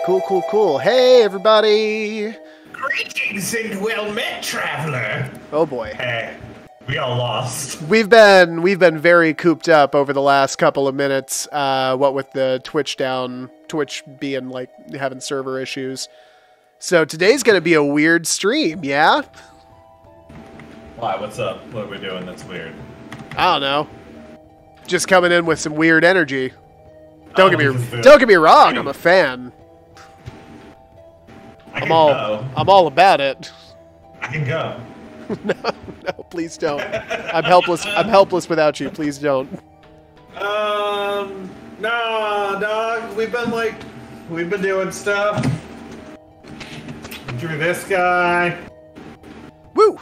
Cool. Hey, everybody! Greetings and well met, traveler. Oh boy. Hey, we all lost. We've been very cooped up over the last couple of minutes. What with the Twitch being like having server issues. So today's gonna be a weird stream, yeah? Why? What's up? What are we doing that's weird? I don't know. Just coming in with some weird energy. Don't get me wrong. I'm a fan. I'm all about it. I can go. No, please don't. I'm helpless without you. Please don't. Nah, dog. We've been doing stuff. Drew this guy. Woo!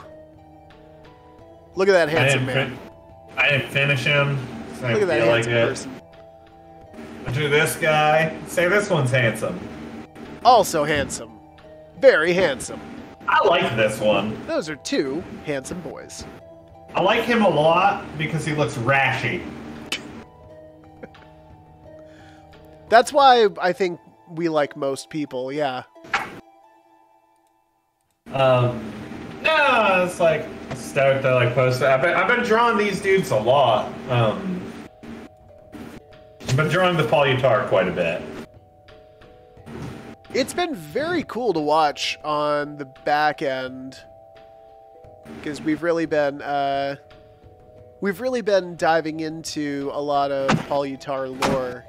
Look at that handsome man. I didn't finish him. Look at that handsome person. I drew this guy. Say this one's handsome. Also handsome. Very handsome. I like this one. Those are two handsome boys. I like him a lot because he looks rashy. That's why I think we like most people, yeah. No, it's like start to like post. I've been drawing these dudes a lot. I've been drawing the Polyutar quite a bit. It's been very cool to watch on the back end because we've really been diving into a lot of Polyutar lore,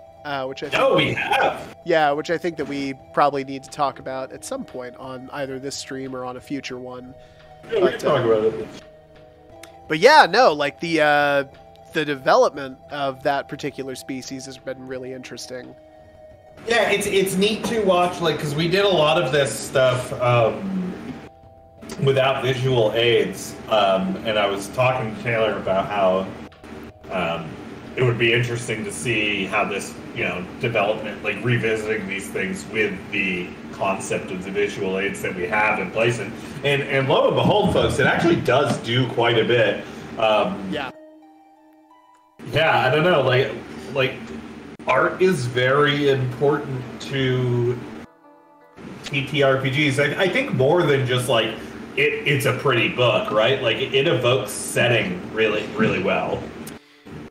which I think we have. Yeah, which I think that we probably need to talk about at some point on either this stream or on a future one. Yeah, we can talk about it. But yeah, no, like the development of that particular species has been really interesting. Yeah, it's neat to watch, like, because we did a lot of this stuff without visual aids, and I was talking to Taylor about how it would be interesting to see how this, development, like revisiting these things with the concept of the visual aids that we have in place, and lo and behold, folks, it actually does do quite a bit. Yeah, I don't know, like. Art is very important to TTRPGs. I think more than just like it's a pretty book, right? Like it evokes setting really, really well.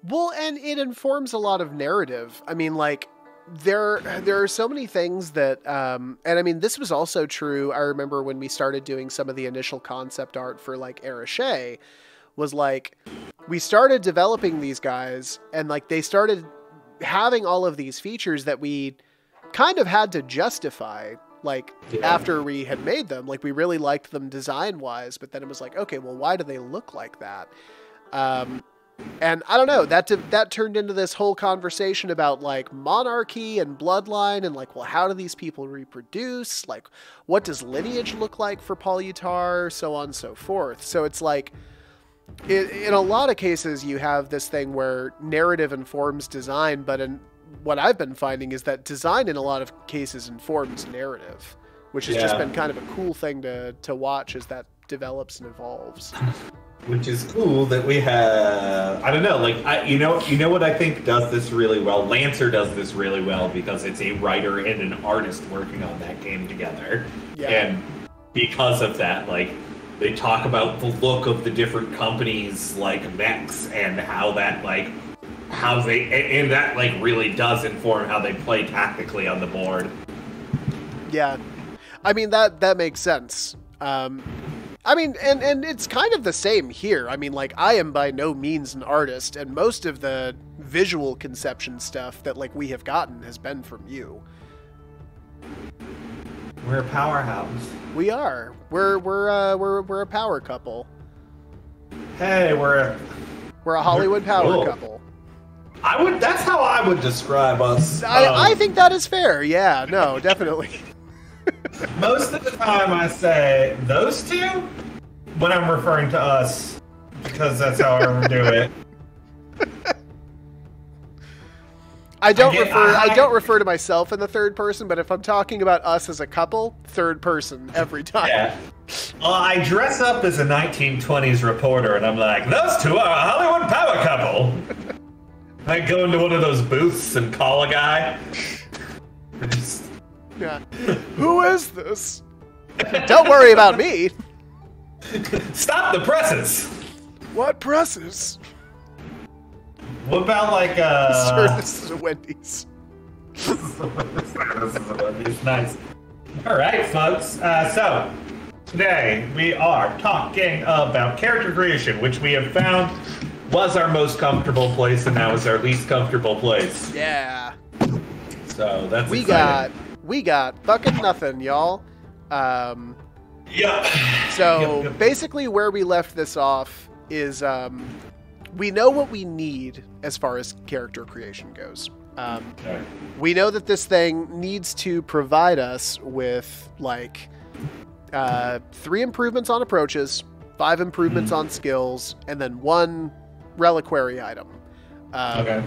Well, and it informs a lot of narrative. I mean, like there are so many things that, and I mean, this was also true. I remember when we started doing some of the initial concept art for like Arache, was like we started developing these guys, and like they started having all of these features that we kind of had to justify, like after we had made them. Like we really liked them design wise, but then it was like, okay, well, why do they look like that? And I don't know, that turned into this whole conversation about like monarchy and bloodline and like, well, how do these people reproduce? Like, what does lineage look like for Polyutar? So on and so forth. So it's like, in a lot of cases, you have this thing where narrative informs design, but what I've been finding is that design in a lot of cases informs narrative, which has just been kind of a cool thing to watch as that develops and evolves. Which is cool that we have. I don't know, like you know what I think does this really well. Lancer does this really well because it's a writer and an artist working on that game together, and because of that, like. They talk about the look of the different companies, like mechs, and how that, and that, like, really does inform how they play tactically on the board. Yeah. I mean, that makes sense. I mean, and it's kind of the same here. I mean, like, I am by no means an artist, and most of the visual conception stuff that, like, we have gotten has been from you. We're a powerhouse. We are. We're a power couple. Hey, we're a Hollywood power couple. That's how I would describe us. I think that is fair. Yeah, no, definitely. Most of the time I say those two when I'm referring to us, because that's how I do it. I don't refer to myself in the third person, but if I'm talking about us as a couple, third person every time. Yeah. Well, I dress up as a 1920s reporter, and I'm like, those two are a Hollywood power couple. I go into one of those booths and call a guy. Yeah. Who is this? Don't worry about me. Stop the presses. What presses? What about like Sir, this is a Wendy's. This is a Wendy's. Nice. All right, folks. So today we are talking about character creation, which we have found was our most comfortable place, and now is our least comfortable place. Yeah. So that's we exciting. got fucking nothing, y'all. Yep. So Yep. basically, where we left this off is we know what we need as far as character creation goes. Okay. We know that this thing needs to provide us with like 3 improvements on approaches, 5 improvements on skills, and then 1 reliquary item. Okay.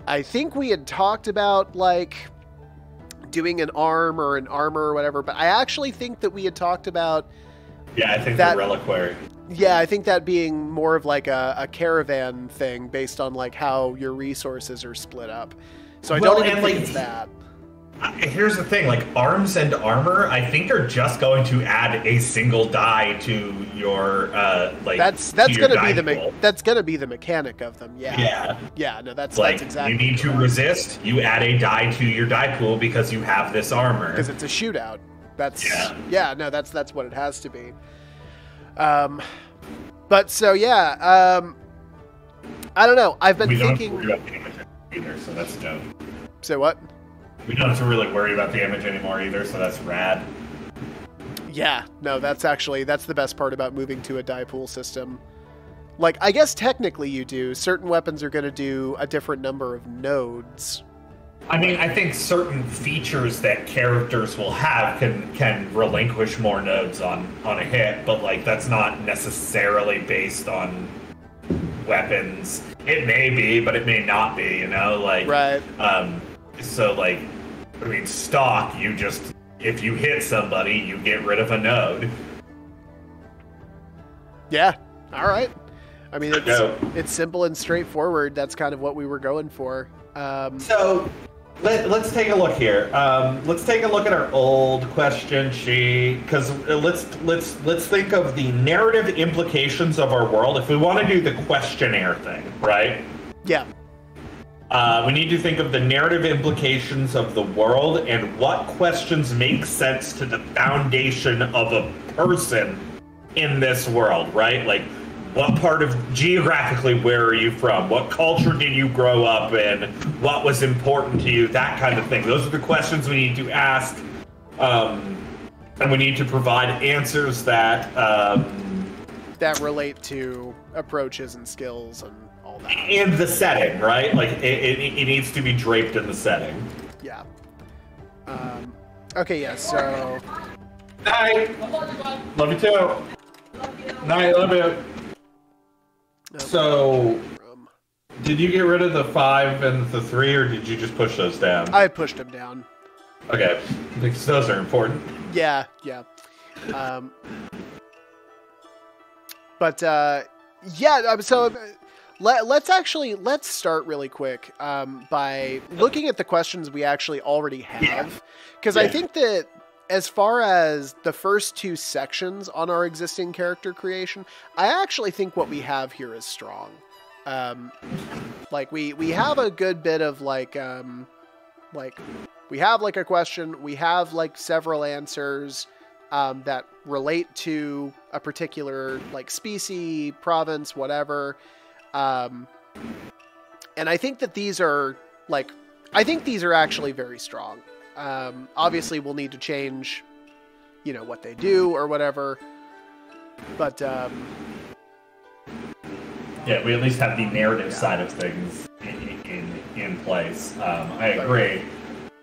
I think we had talked about like doing an arm or an armor or whatever, but I actually think that we had talked about Yeah, I think that- the reliquary. yeah, I think that being more of like a caravan thing based on like how your resources are split up. So I Well, don't even and, think like, it's that. Here's the thing, like arms and armor, I think are just going to add a single die to your like. That's to your gonna die be pool. that's gonna be the mechanic of them. Yeah. Yeah. Yeah. No, that's Like exactly. you need to resist, you add a die to your die pool because you have this armor. because it's a shootout. That's Yeah. no, that's what it has to be. But so yeah, I don't know. I've been we don't have to thinking. worry about the image either, so that's dope. Say what? We don't have to really worry about the image anymore either, so that's rad. Yeah, no, that's the best part about moving to a die pool system. Like, I guess technically you do. Certain weapons are going to do a different number of nodes. I mean, I think certain features that characters will have can relinquish more nodes on a hit, but like that's not necessarily based on weapons. It may be, but it may not be, you know? Like Right. So like I mean stock, you just if you hit somebody, you get rid of a node. Yeah. All right. I mean, No. it's simple and straightforward. That's kind of what we were going for. So let's take a look here. Let's take a look at our old question sheet because let's think of the narrative implications of our world. If we want to do the questionnaire thing, right? Yeah. We need to think of the narrative implications of the world and what questions make sense to the foundation of a person in this world, right? Like, what part of geographically, where are you from? What culture did you grow up in? What was important to you? That kind of thing. Those are the questions we need to ask. And we need to provide answers that That relate to approaches and skills and all that. in the setting, right? Like it needs to be draped in the setting. Yeah. Okay, yeah, so... Night. Love you too. Night, love you. So, did you get rid of the 5 and the 3, or did you just push those down? I pushed him down. Okay, because those are important. Yeah, yeah. So let's start really quick by looking at the questions we actually already have. Because I think that as far as the first 2 sections on our existing character creation, I actually think what we have here is strong. Like we have a good bit of like we have like a question, we have like several answers that relate to a particular like species, province, whatever. And I think that these are actually very strong. Obviously we'll need to change, what they do or whatever, but, yeah, we at least have the narrative side of things in place. I agree.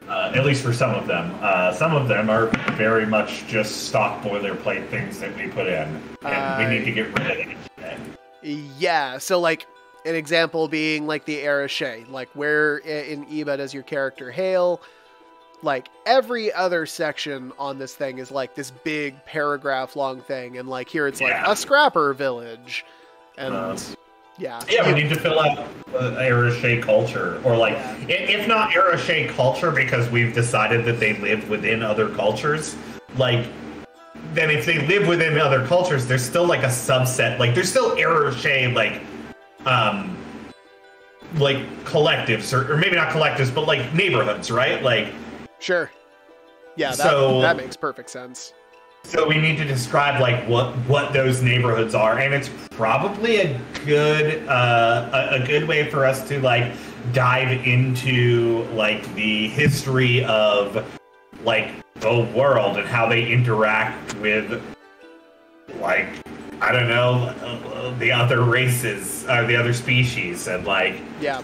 At least for some of them. Some of them are very much just stock boilerplate things that we put in, and we need to get rid of it. Yeah, so like an example being like the Arache, like where in Eba does your character hail? Like every other section on this thing is like this big paragraph long thing, and like here it's like a scrapper village, and Yeah. Yeah, we need to fill out Arache culture, or like, if not Arache culture, because we've decided that they live within other cultures. Like, then if they live within other cultures, there's still like a subset. Like, there's still Arache like collectives, or maybe not collectives, but like neighborhoods, right? Like, sure. Yeah, that makes perfect sense. So we need to describe like what those neighborhoods are, and it's probably a good way for us to like dive into like the history of like the world and how they interact with, like, I don't know, the other races or the other species, and like, yeah.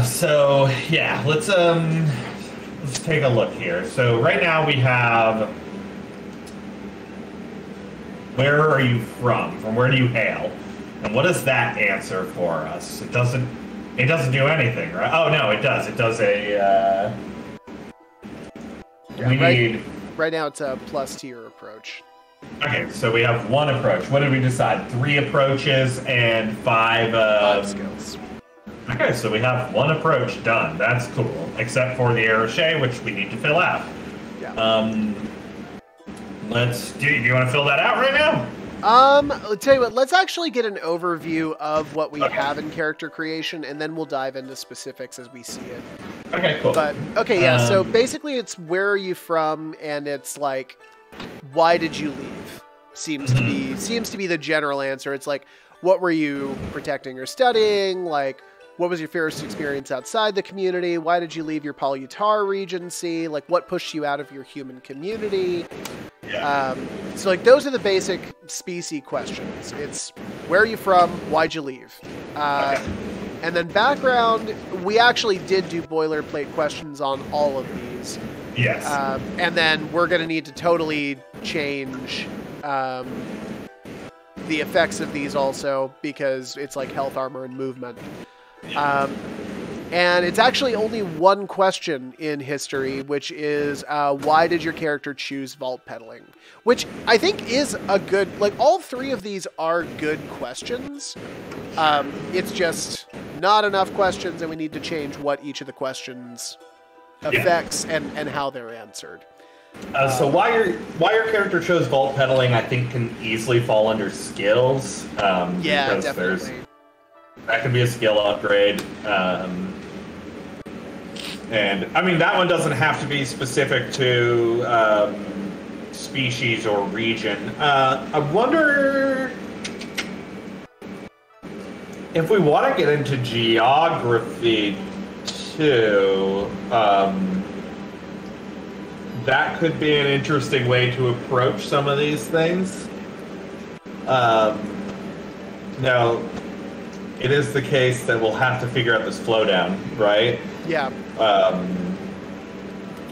So yeah, let's take a look here. So right now we have, where are you from? From where do you hail? And what does that answer for us? It doesn't do anything, right? Oh no, it does. It does a right now it's a plus to your approach. Okay, so we have one approach. What did we decide? 3 approaches and 5 skills. Okay, so we have one approach done. That's cool. Except for the Arache, which we need to fill out. Yeah. Do you want to fill that out right now? I'll tell you what, let's actually get an overview of what we have in character creation, and then we'll dive into specifics as we see it. Okay, cool. But, okay, yeah, so basically it's where are you from, and it's like, why did you leave? Seems to be the general answer. It's like, what were you protecting or studying? Like, what was your first experience outside the community? Why did you leave your Palutar Regency? Like, what pushed you out of your human community? Yeah. So, like, those are the basic species questions. It's, where are you from? Why'd you leave? Okay. And then background, we actually did do boilerplate questions on all of these. Yes. And then we're going to need to totally change the effects of these also, because it's like health, armor, and movement. And it's actually only one question in history, which is, why did your character choose vault pedaling? Which I think is a good, like, all 3 of these are good questions. It's just not enough questions, and we need to change what each of the questions affects and how they're answered. So why your character chose vault pedaling, I think, can easily fall under skills. Yeah, because definitely. That can be a skill upgrade. And I mean, that one doesn't have to be specific to species or region. I wonder if we want to get into geography too. That could be an interesting way to approach some of these things. Now, it is the case that we'll have to figure out this flow down, right? Yeah.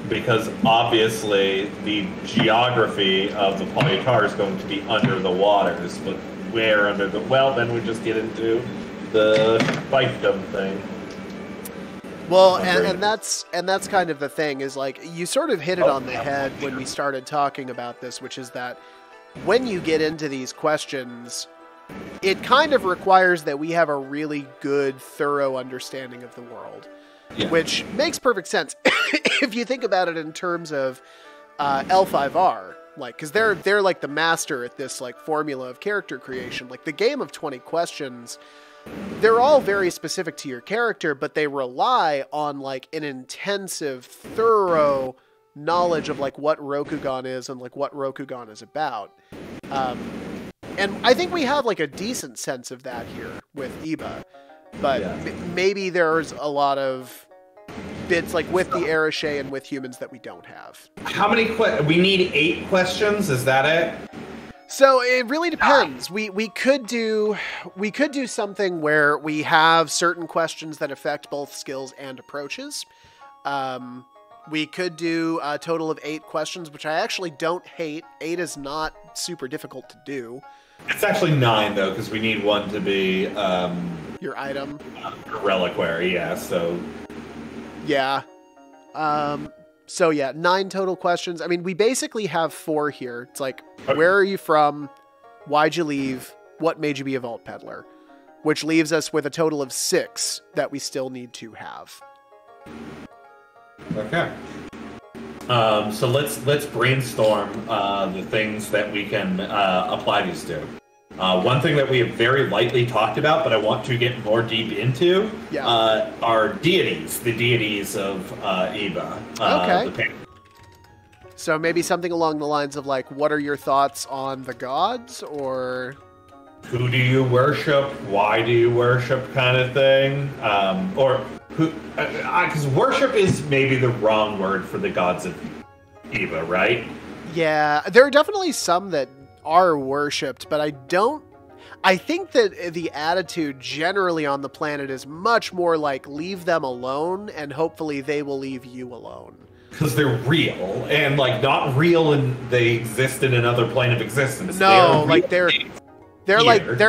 Because obviously the geography of the Palutar is going to be under the waters, but where under the... Well, then we just get into the fiefdom thing. Well, and that's kind of the thing, is like, you sort of hit it on the head when we started talking about this, which is that when you get into these questions, it kind of requires that we have a really good, thorough understanding of the world, which makes perfect sense if you think about it in terms of L5R, like, because they're like the master at this like formula of character creation. Like, the game of 20 questions, they're all very specific to your character, but they rely on like an intensive, thorough knowledge of like what Rokugan is and like what Rokugan is about. And I think we have like a decent sense of that here with Iba, but maybe there's a lot of bits like with the Arache and with humans that we don't have. How many we need 8 questions? Is that it? So it really depends. We could do something where we have certain questions that affect both skills and approaches. We could do a total of 8 questions, which I actually don't hate. 8 is not super difficult to do. It's actually 9 though, because we need one to be your item. Reliquary, yeah. So yeah. So yeah, 9 total questions. I mean, we basically have 4 here. It's like, where are you from? Why'd you leave? what made you be a Vault Peddler? Which leaves us with a total of 6 that we still need to have. Okay. So let's brainstorm the things that we can apply these to. One thing that we have very lightly talked about, but I want to get more deep into, are deities. The deities of Eva. Okay. So maybe something along the lines of like, what are your thoughts on the gods, or who do you worship? Why do you worship? Kind of thing. Or who? Because worship is maybe the wrong word for the gods of Eva, right? Yeah, there are definitely some that are worshipped, but I think that the attitude generally on the planet is much more like leave them alone and hopefully they will leave you alone. Because they're real, and like not real and they exist in another plane of existence. No, like they're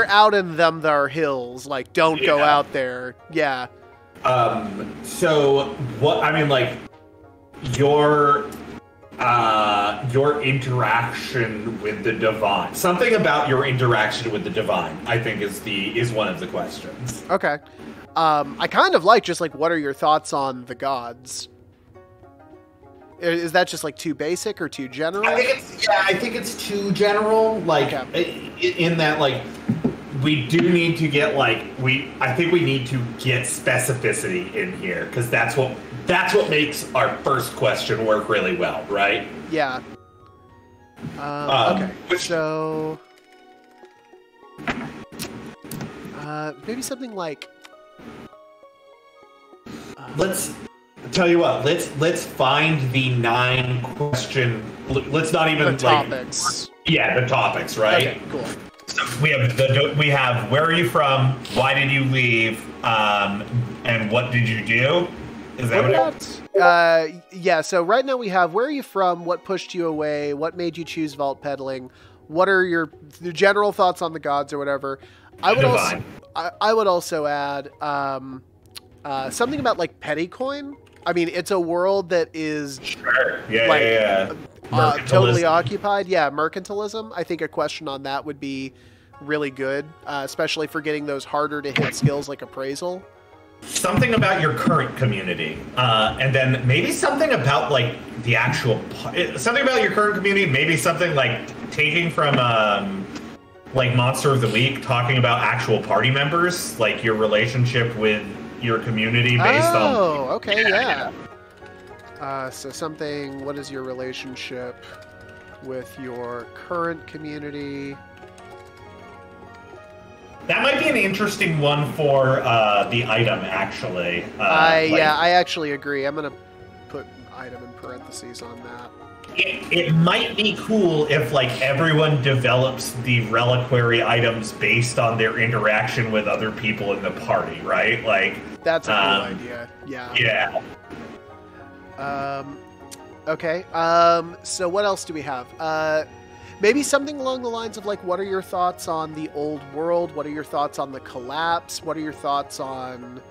out in them there hills, like don't go out there. Yeah. So what I mean, like your interaction with the divine. Something about your interaction with the divine, I think, is one of the questions. Okay. I kind of like just like, what are your thoughts on the gods? Is that just like too basic or too general? I think it's too general. Like in that, like we do need to get I think we need to get specificity in here because that's what makes our first question work really well, right? Yeah. Okay. So maybe something like. Let's tell you what. Let's find the 9 question. Let's not even the topics. The topics, right? Okay. Cool. So we have where are you from? Why did you leave? And what did you do? Is that what yeah, so right now we have where are you from, what pushed you away, what made you choose vault peddling, what are your general thoughts on the gods or whatever. I would also add something about like petty coin. I mean, it's a world that is totally occupied. Yeah, mercantilism. I think a question on that would be really good, especially for getting those harder to hit skills like appraisal. Something about your current community, and then maybe something about like the actual something about your current community. Maybe something like taking from like Monster of the Week, talking about actual party members, like your relationship with your community based on. Oh, okay, yeah. So something. What is your relationship with your current community? That might be an interesting one for the item, actually. I actually agree. I'm going to put item in parentheses on that. It might be cool if, like, everyone develops the reliquary items based on their interaction with other people in the party, right? Like, that's a cool idea. Yeah. Yeah. Okay. So what else do we have? Maybe something along the lines of like, what are your thoughts on the old world? What are your thoughts on the collapse? What are your thoughts on?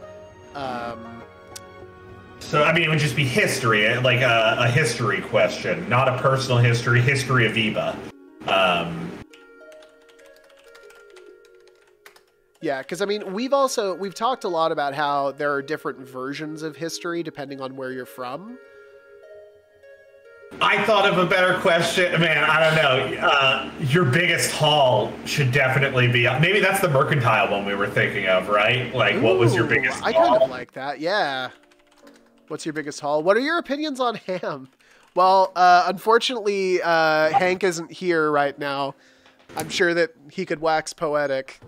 So I mean, it would just be history, like a history question, not a personal history. History of Eva. Yeah, because I mean, we've talked a lot about how there are different versions of history depending on where you're from. I thought of a better question. Man, I don't know. Your biggest haul should definitely be... Maybe that's the mercantile one we were thinking of, right? Like, Ooh, what was your biggest haul? I kind of like that, yeah. What's your biggest haul? What are your opinions on ham? Well, unfortunately, Hank isn't here right now. I'm sure that he could wax poetic.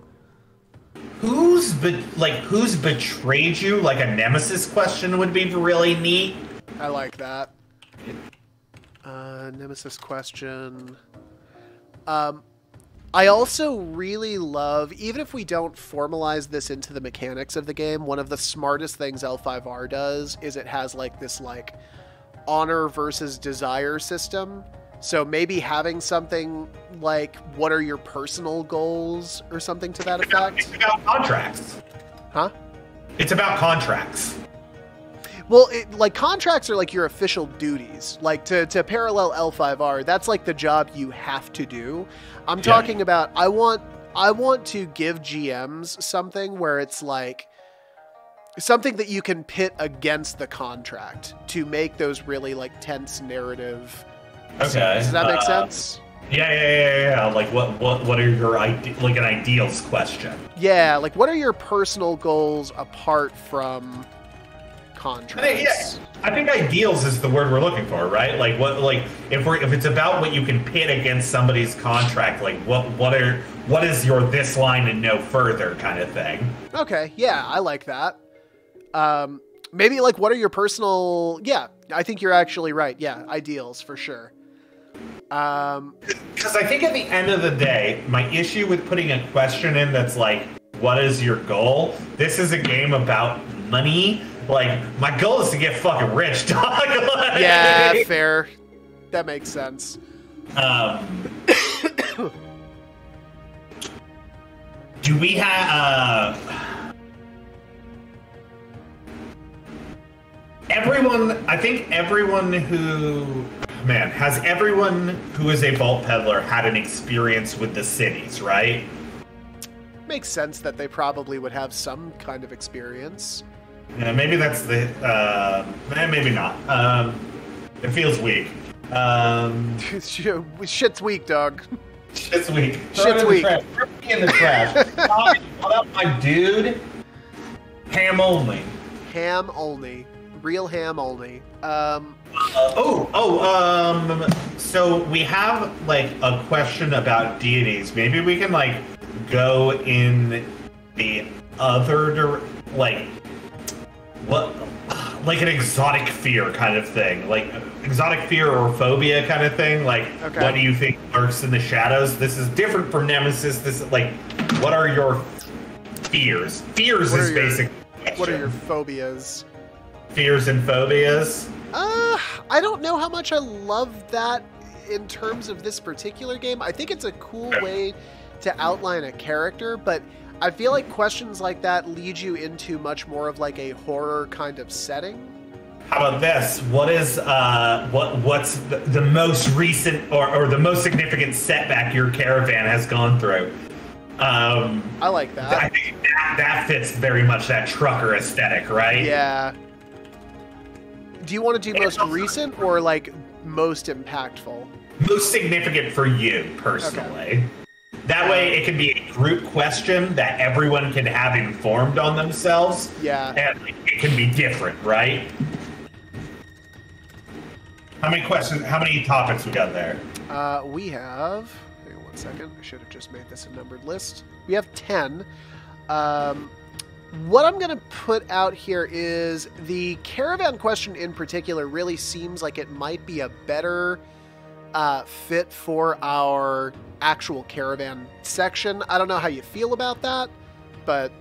Who's betrayed you? Like a nemesis question would be really neat. I like that. Nemesis question. I also really love, even if we don't formalize this into the mechanics of the game, one of the smartest things L5R does is it has like this like honor versus desire system. So maybe having something like, what are your personal goals or something to that effect? It's about contracts. Huh? It's about contracts. Well, like contracts are like your official duties. Like to parallel L5R, that's like the job you have to do. I'm talking about I want I want to give GMs something where it's like something that you can pit against the contract to make those really like tense narrative. Okay. Does that make sense? Yeah. Like what are your like an ideals question? Yeah, like what are your personal goals apart from contracts? I think ideals is the word we're looking for, right? Like if it's about what you can pit against somebody's contract, like what is your this line and no further kind of thing. Okay, yeah, I like that. Maybe like what are your personal? Yeah, I think you're actually right. Yeah, ideals for sure. Because I think at the end of the day, my issue with putting a question in that's like, what is your goal? This is a game about money. Like, my goal is to get fucking rich, dog. Like, yeah, fair. That makes sense. Do we have everyone? I think everyone who is a Vault Peddler had an experience with the cities, right? Makes sense that they probably would have some kind of experience. Yeah, maybe that's the. Maybe not. It feels weak. Shit's weak, dog. Shit's weak. Shit's weak. Throw me in the trash. What up, my dude? Ham only. Ham only. Real ham only. So we have like a question about deities. Maybe we can like go in the other like what, like an exotic fear kind of thing, like exotic fear or phobia kind of thing. Like, okay. What do you think lurks in the shadows? This is different from Nemesis. This is like, what are your fears? Fears is basic. What are your phobias? Fears and phobias? I don't know how much I love that in terms of this particular game. I think it's a cool way to outline a character, but I feel like questions like that lead you into much more of like a horror kind of setting. How about this? What is what's the most recent or the most significant setback your caravan has gone through? I like that. I think that fits very much that trucker aesthetic, right? Yeah. Do you want to do most recent or like most impactful? Most significant for you personally. Okay. That way it can be a group question that everyone can have informed on themselves. Yeah. And it can be different, right? How many questions, how many topics we got there? We have, hang on one second, I should have just made this a numbered list. We have 10. What I'm going to put out here is the caravan question in particular really seems like it might be a better fit for our actual caravan section. I don't know how you feel about that, but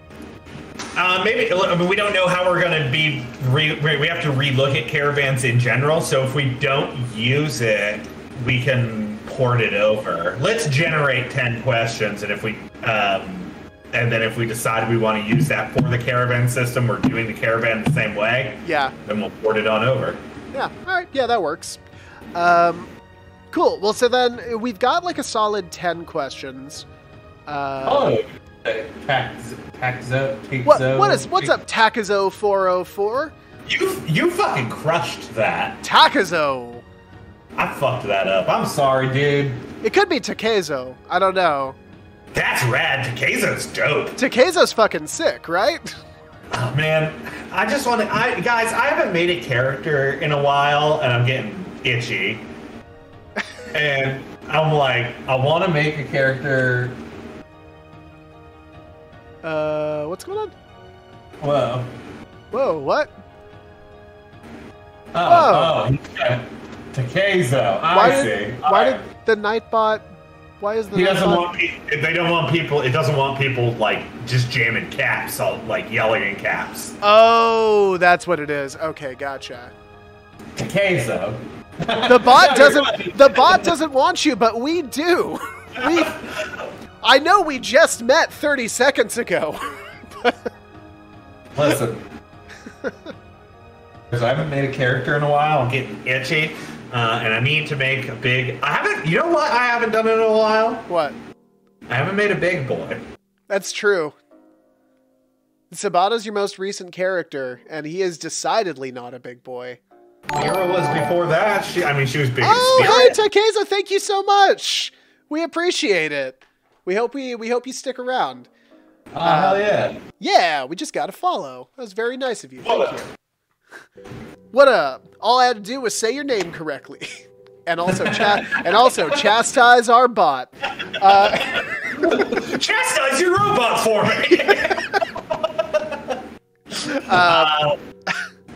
maybe. I mean, we don't know how we're going to be. We have to relook at caravans in general. So if we don't use it, we can port it over. Let's generate 10 questions, and if we and then if we decide we want to use that for the caravan system, we're doing the caravan the same way. Yeah. Then we'll port it on over. Yeah. All right. Yeah, that works. Cool. Well, so then we've got like a solid 10 questions. What's up, Takazo 404? You fucking crushed that. Takazo. I fucked that up. I'm sorry, dude. It could be Takezo. I don't know. That's rad. Takezo's dope. Takezo's fucking sick, right? Oh man, I just want to. Guys, I haven't made a character in a while, and I'm getting itchy. And I'm like, I want to make a character. What's going on? Whoa. Whoa, what? Oh, Takezo. I see. Why did the Nightbot? Why is the he doesn't want? They don't want people. It doesn't want people like just jamming caps, like yelling in caps. Oh, that's what it is. Okay, gotcha. Takezo. The bot doesn't want you, but we do. I know we just met 30 seconds ago. Listen. Because I haven't made a character in a while. I'm getting itchy, and I need to make a big. I haven't. You know what? I haven't done it in a while. What? I haven't made a big boy. That's true. Sabata's your most recent character, and he is decidedly not a big boy. Mira was before that. She was big in Oh, spirit. hey, Takeza, thank you so much. We appreciate it. We hope you stick around. Oh, hell yeah. Yeah, we just got to follow. That was very nice of you. Thank you. What up? All I had to do was say your name correctly, and also chastise our bot. Chastise your robot for me.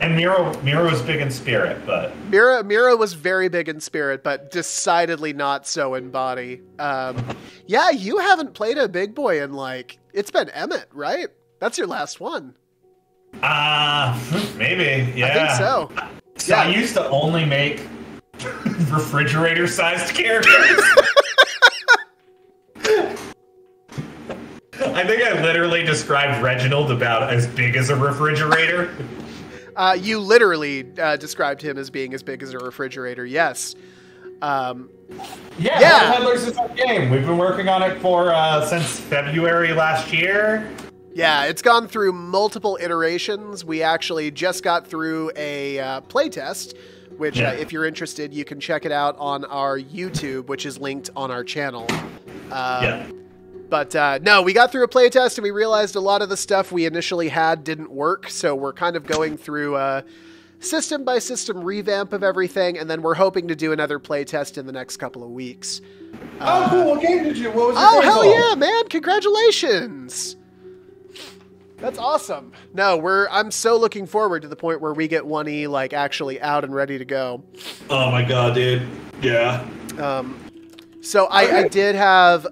And Mira was big in spirit, but Mira was very big in spirit, but decidedly not so in body. Yeah, you haven't played a big boy in it's been Emmett, right? That's your last one. Maybe, yeah. I think so. So I used to only make refrigerator-sized characters. I think I literally described Reginald about as big as a refrigerator. You literally described him as being as big as a refrigerator, yes. Peddlers is our game. We've been working on it for Since February last year. Yeah, it's gone through multiple iterations. We actually just got through a playtest, which if you're interested, you can check it out on our YouTube, which is linked on our channel. But no, we got through a playtest and we realized a lot of the stuff we initially had didn't work, so we're kind of going through a system-by-system revamp of everything, and then we're hoping to do another playtest in the next couple of weeks. oh, cool. What game did you? What was your Oh, game hell called? yeah, man! Congratulations! That's awesome. No, I'm so looking forward to the point where we get 1E actually out and ready to go. Oh my god, dude. Yeah. So I did have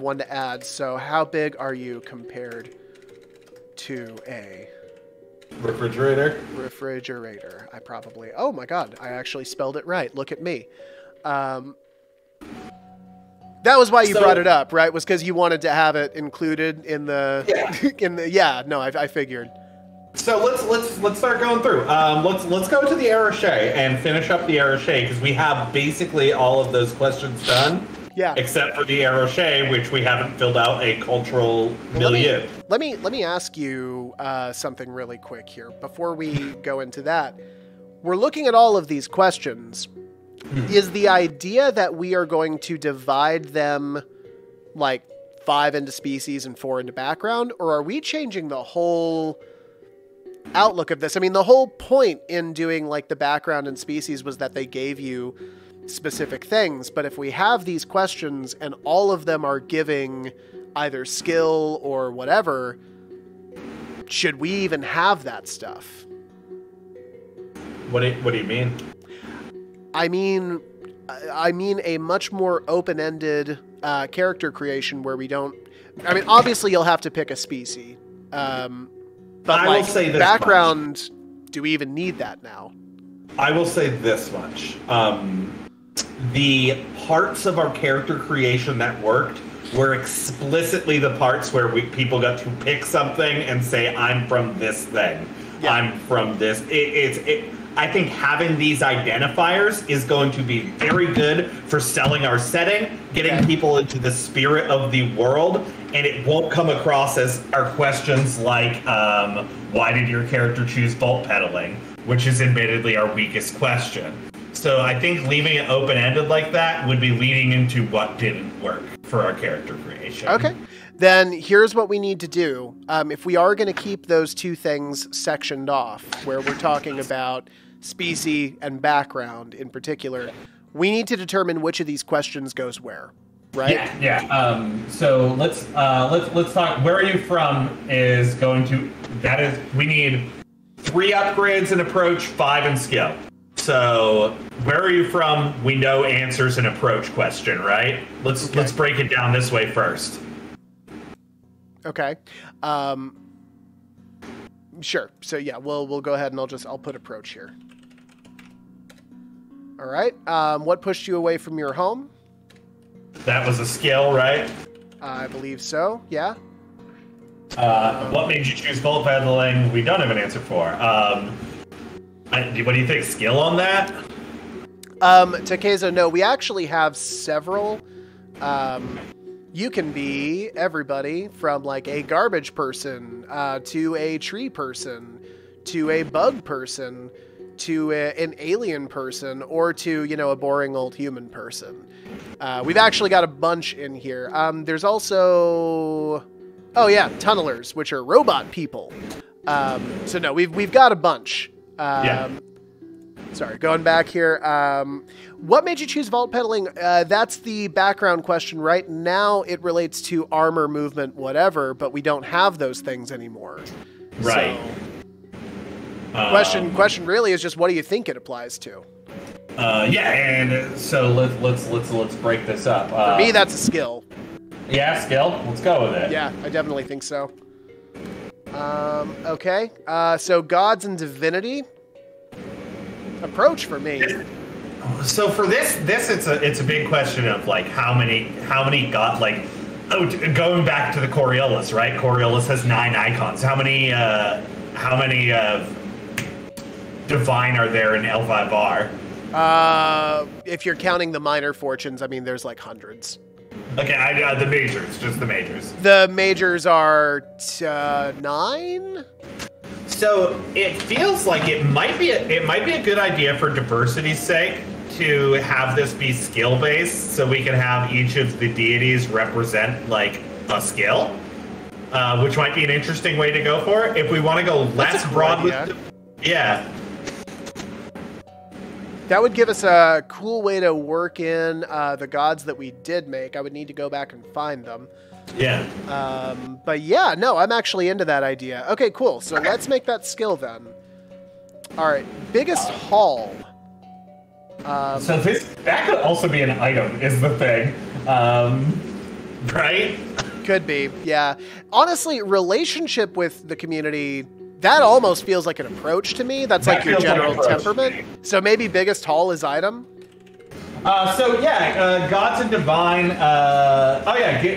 one to add. So how big are you compared to a refrigerator? I probably. Oh my god, I actually spelled it right. Look at me. That was why you brought it up, right? Was because you wanted to have it included in the I figured. So let's start going through. Let's go to the Arache and finish up the Arache because we have basically all of those questions done. Yeah. Except for the Arache, which we haven't filled out a cultural milieu. Let me ask you something really quick here before we go into that. We're looking at all of these questions. Is the idea that we are going to divide them 5 into species and 4 into background, or are we changing the whole outlook of this? I mean, the whole point in doing the background and species was that they gave you specific things, but if we have these questions and all of them are giving either skill or whatever, should we even have that stuff? What do you mean? I mean a much more open-ended character creation where we don't. I mean, obviously you'll have to pick a species, but I will say this background. much. Do we even need that now? I will say this much: the parts of our character creation that worked were explicitly the parts where people got to pick something and say, "I'm from this thing. Yeah. I'm from this." I think having these identifiers is going to be very good for selling our setting, getting people into the spirit of the world, and it won't come across as our questions like, why did your character choose bolt pedaling? Which is admittedly our weakest question. So I think leaving it open-ended like that would be leading into what didn't work for our character creation. Okay. Then here's what we need to do. If we are going to keep those two things sectioned off, where we're talking about species and background in particular, we need to determine which of these questions goes where, right? Yeah. So let's talk. Where are you from? Is going to that is we need 3 upgrades in approach, 5 in skill. So where are you from? We know answers an approach question, right? Let's break it down this way first. Okay. Sure. So yeah, we'll go ahead and I'll put approach here. All right. What pushed you away from your home? That was a skill, right? I believe so. Yeah. What made you choose bolt pedaling? We don't have an answer for. What do you think? Skill on that? Takezo, no. We actually have several You can be everybody from like a garbage person to a tree person to a bug person to an alien person or to, you know, a boring old human person. We've actually got a bunch in here. There's also, oh yeah, tunnelers, which are robot people. So no, we've got a bunch. Sorry, going back here. What made you choose vault pedaling? That's the background question. Right now, it relates to armor, movement, whatever, but we don't have those things anymore. Right. So, question really is just what do you think it applies to? Yeah, and so let's break this up. For me, that's a skill. Yeah, skill. Let's go with it. Yeah, I definitely think so. Okay. So gods and divinity. Approach for me. So for this it's a big question of like how many god, like, going back to the Coriolis, right? Coriolis has 9 icons. How many divine are there in L5R? If you're counting the minor fortunes, I mean there's like hundreds. Okay, the majors, just the majors. The majors are 9. So it feels like it might be a good idea for diversity's sake to have this be skill based, so we can have each of the deities represent like a skill, which might be an interesting way to go for it. If we want to go less broad with, yeah, that would give us a cool way to work in the gods that we did make. I would need to go back and find them. Yeah. But yeah, no, I'm actually into that idea. Okay, cool. So let's make that skill then. All right, biggest haul. So that could also be an item, is the thing, right? Could be, yeah. Honestly, relationship with the community, that almost feels like an approach to me. That's like your general temperament. So maybe biggest haul is item. So yeah, gods and divine.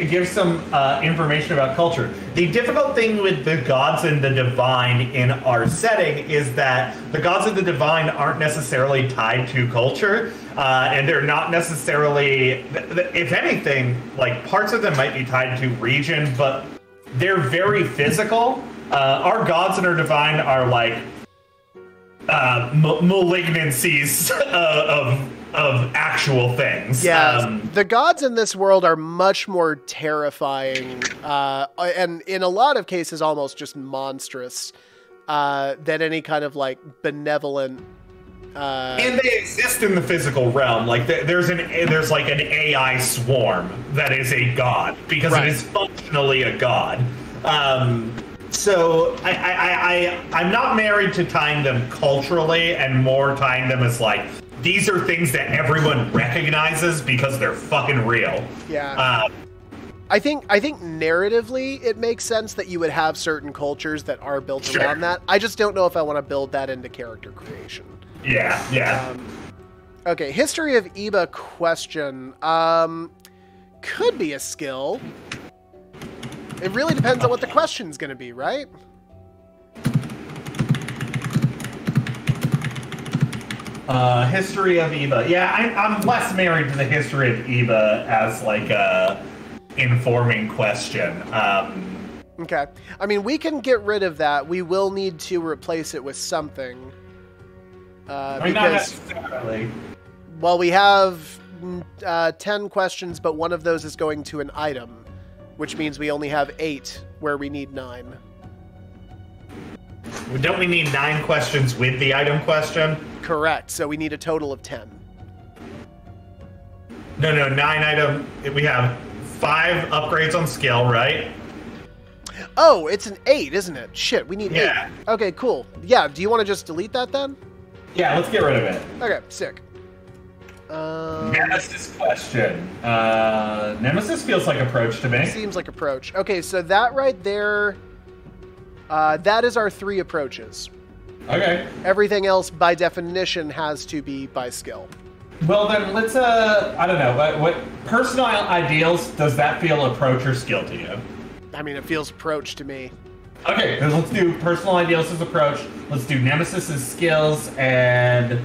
Give some information about culture. The difficult thing with the gods and the divine in our setting is that the gods and the divine aren't necessarily tied to culture, and they're not necessarily. If anything, like parts of them might be tied to region, but they're very physical. Our gods and our divine are like malignancies of actual things. Yeah, the gods in this world are much more terrifying, and in a lot of cases almost just monstrous, than any kind of like benevolent. And they exist in the physical realm. Like there's like an AI swarm that is a god because it is functionally a god. So I'm not married to tying them culturally, and more tying them as like, these are things that everyone recognizes because they're fucking real. Yeah. I think narratively it makes sense that you would have certain cultures that are built around that. I just don't know if I want to build that into character creation. Yeah. Okay, history of Eba question. Could be a skill. It really depends on what the question's going to be, right? History of Eba. Yeah, I'm less married to the history of Eba as like a informing question. Okay. I mean, we can get rid of that. We will need to replace it with something. I mean, not necessarily. Well, we have 10 questions, but one of those is going to an item, which means we only have 8 where we need 9. Don't we need 9 questions with the item question? Correct. So we need a total of 10. No, 9 item. We have 5 upgrades on skill, right? Oh, it's an 8, isn't it? Shit, we need 8. Okay, cool. Yeah, do you want to just delete that then? Yeah, let's get rid of it. Okay, sick. Nemesis question. Nemesis feels like approach to me. Seems like approach. Okay, so that right there, that is our 3 approaches. Okay. Everything else, by definition, has to be by skill. Well, then let's, I don't know, what personal ideals, does that feel approach or skill to you? I mean, it feels approach to me. Okay, then let's do personal ideals as approach. Let's do Nemesis as skills, and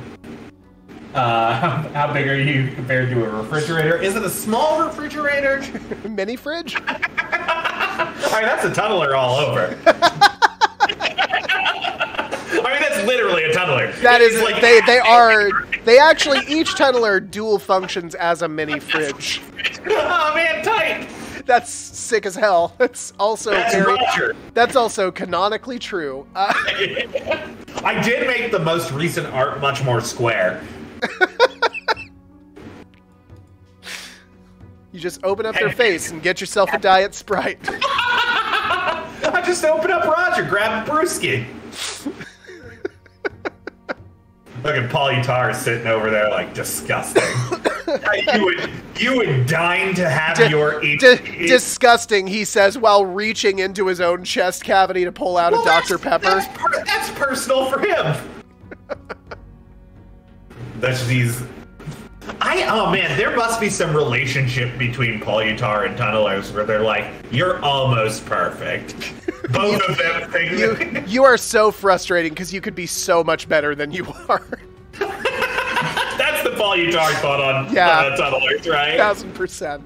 How big are you compared to a refrigerator? Is it a small refrigerator? Mini fridge? All right, that's a tunneler all over. I mean, that's literally a tunneler. That is, like they actually, each tunneler dual functions as a mini fridge. Oh man, tight. That's sick as hell. That's also that's also canonically true. I did make the most recent art much more square. You just open up their face and get yourself a Diet Sprite. I just open up Roger, grab a brewski. Look at Paul Utar sitting over there like disgusting. you would deign to have your disgusting, he says while reaching into his own chest cavity to pull out a Dr. Pepper. That's personal for him. That's these. Oh man, there must be some relationship between Paul Utar and Tunnelers where they're like, you're almost perfect. Both of them think you are so frustrating because you could be so much better than you are. That's the Paul Utar thought on Tunnelers, right? 1000%.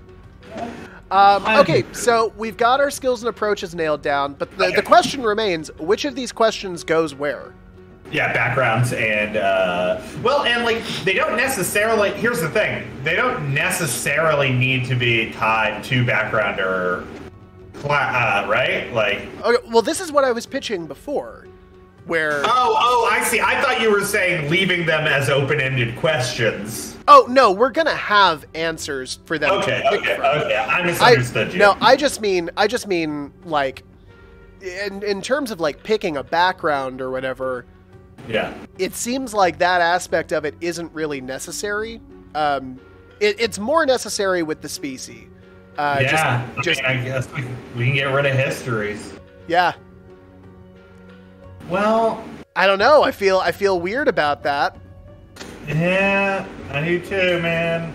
Okay, so we've got our skills and approaches nailed down, but the question remains, which of these questions goes where? Yeah, backgrounds and, and like, they don't necessarily, here's the thing, they don't necessarily need to be tied to background or, right? Like. Okay, well, this is what I was pitching before, where. Oh, I see. I thought you were saying leaving them as open-ended questions. Oh, no, we're gonna have answers for them. Okay. I misunderstood you. No, I just mean, like, in terms of, like, picking a background or whatever. Yeah. It seems like that aspect of it isn't really necessary. It's more necessary with the species. I guess we can get rid of histories. Yeah. Well, I don't know. I feel weird about that. Yeah, I do too, man.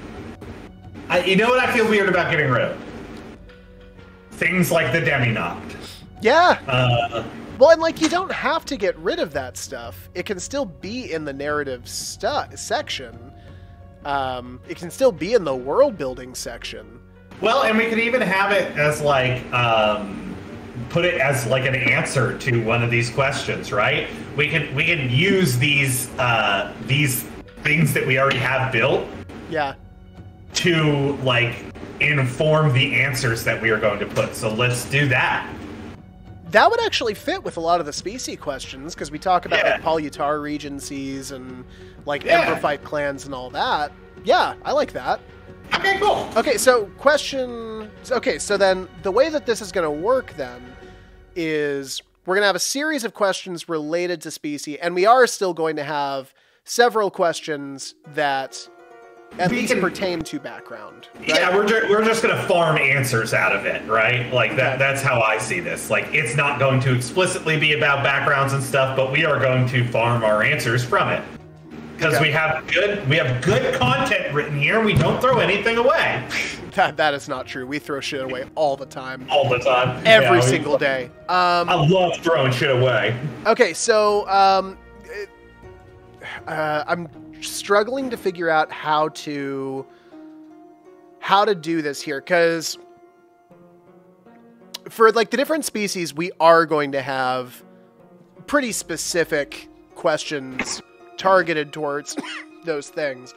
You know what I feel weird about getting rid of? Things like the Demi-Noct. Yeah. Well, and like, you don't have to get rid of that stuff. It can still be in the narrative section. It can still be in the world building section. Well, and we could even have it as like, put it as like an answer to one of these questions, right? We can use these things that we already have built. Yeah. To like inform the answers that we are going to put. So let's do that. That would actually fit with a lot of the species questions, because we talk about like Paul Utar regencies and like Emperorfight clans and all that. Yeah, I like that. Okay, cool. Okay, so so then the way that this is going to work then is we're going to have a series of questions related to species, and we are still going to have several questions that at least pertain to background. Right? Yeah, we're just going to farm answers out of it, right? Like that's how I see this. Like, it's not going to explicitly be about backgrounds and stuff, but we are going to farm our answers from it. Because we have good content written here, and we don't throw anything away. That is not true. We throw shit away all the time. All the time. Every single day. I love throwing shit away. Okay, so I'm struggling to figure out how to do this here, because for like the different species, we are going to have pretty specific questions targeted towards those things,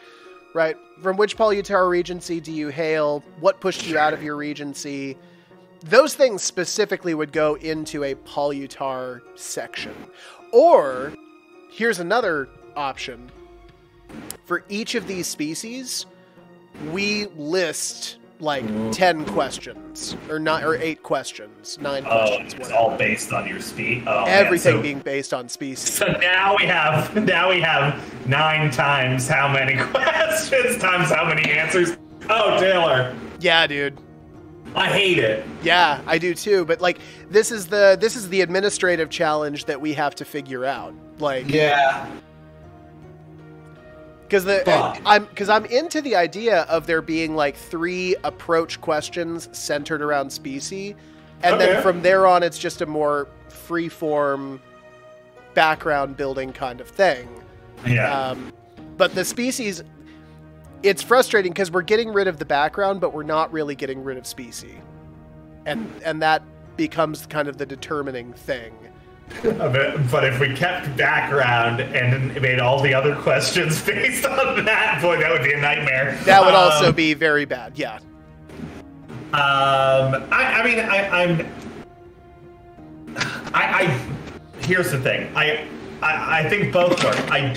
right? From which Paul Utar regency do you hail? What pushed you out of your regency? Those things specifically would go into a Paul Utar section. Or here's another option. For each of these species, we list like 10 questions, or 8 questions, 9 questions. It's all based on your speed. Everything being based on species. So now we have 9 times how many questions times how many answers. Oh, Taylor. Yeah, dude. I hate it. Yeah, I do too. But like, this is the administrative challenge that we have to figure out. Like, yeah. Because I'm into the idea of there being like 3 approach questions centered around species, and then from there on it's just a more free-form background building kind of thing. Yeah. But the species, it's frustrating because we're getting rid of the background, but we're not really getting rid of species. And that becomes kind of the determining thing. But if we kept background and made all the other questions based on that, boy, that would be a nightmare. That would also be very bad, yeah. Here's the thing. I think both work. I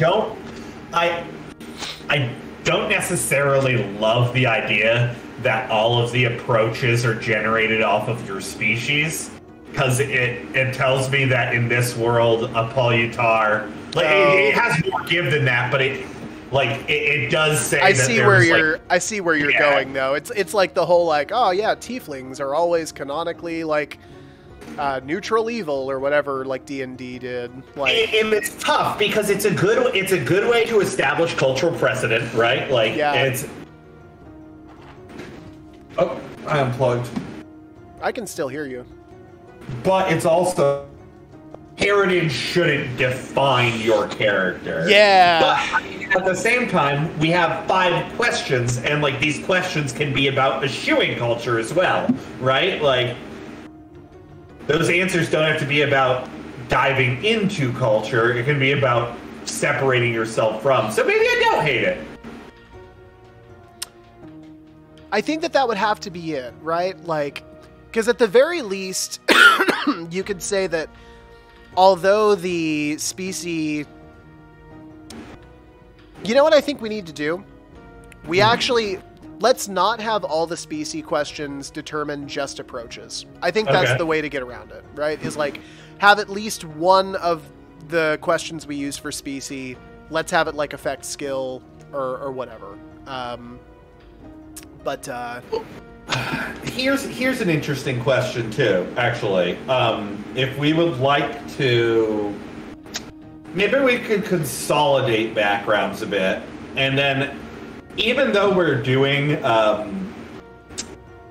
don't necessarily love the idea that all of the approaches are generated off of your species, because it tells me that in this world, a Polyutar, like it has more give than that, but it does say I see where you're going though. It's like the whole like, oh yeah, tieflings are always canonically like neutral evil or whatever, like D&D did. Like, and it's tough because it's a good way to establish cultural precedent, right? Like, yeah. It's. Oh, I unplugged. I can still hear you. But it's also, heritage shouldn't define your character. Yeah. But at the same time, we have 5 questions, and like these questions can be about eschewing culture as well, right? Like, those answers don't have to be about diving into culture. It can be about separating yourself from. So maybe I don't hate it. I think that would have to be it, right? Like, because at the very least, you could say that although the species... You know what I think we need to do? We actually... Let's not have all the species questions determine just approaches. I think that's the way to get around it, right? Is like, have at least one of the questions we use for species, let's have it like affect skill or whatever. Here's an interesting question too, actually. If we would like to, maybe we could consolidate backgrounds a bit, and then even though we're doing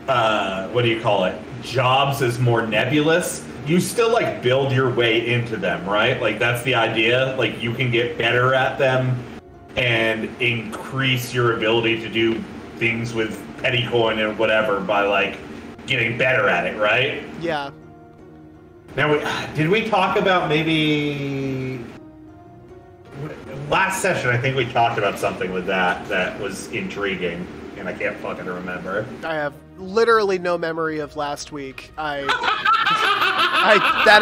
what do you call it, jobs as more nebulous, you still like build your way into them, right? Like that's the idea. Like you can get better at them and increase your ability to do things with petty coin and whatever by like getting better at it, right? Yeah. Now, did we talk about maybe last session? I think we talked about something with that was intriguing, and I can't fucking remember. I have literally no memory of last week. That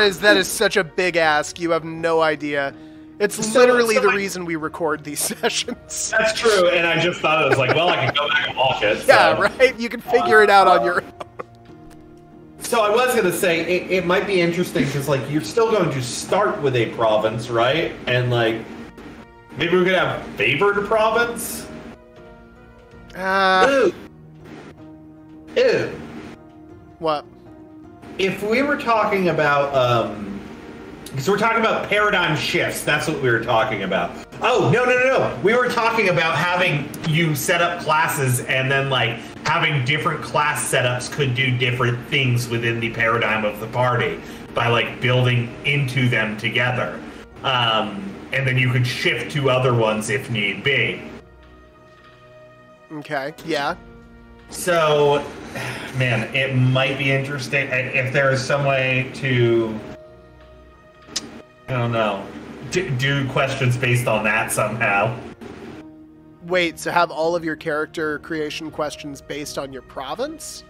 is such a big ask. You have no idea. It's literally the reason we record these sessions. That's true, and I just thought it was like, well, I can go back and watch it. Yeah, right? You can figure it out on your own. So I was going to say, it might be interesting, because, like, you're still going to start with a province, right? And, like, maybe we're going to have favored province? Ooh. What? If we were talking about, because we're talking about paradigm shifts. That's what we were talking about. Oh, no. We were talking about having you set up classes and then, like, having different class setups could do different things within the paradigm of the party by, like, building into them together. And then you could shift to other ones if need be. Okay, yeah. So, man, it might be interesting if there is some way to... I don't know. Do questions based on that somehow. Wait, so have all of your character creation questions based on your province?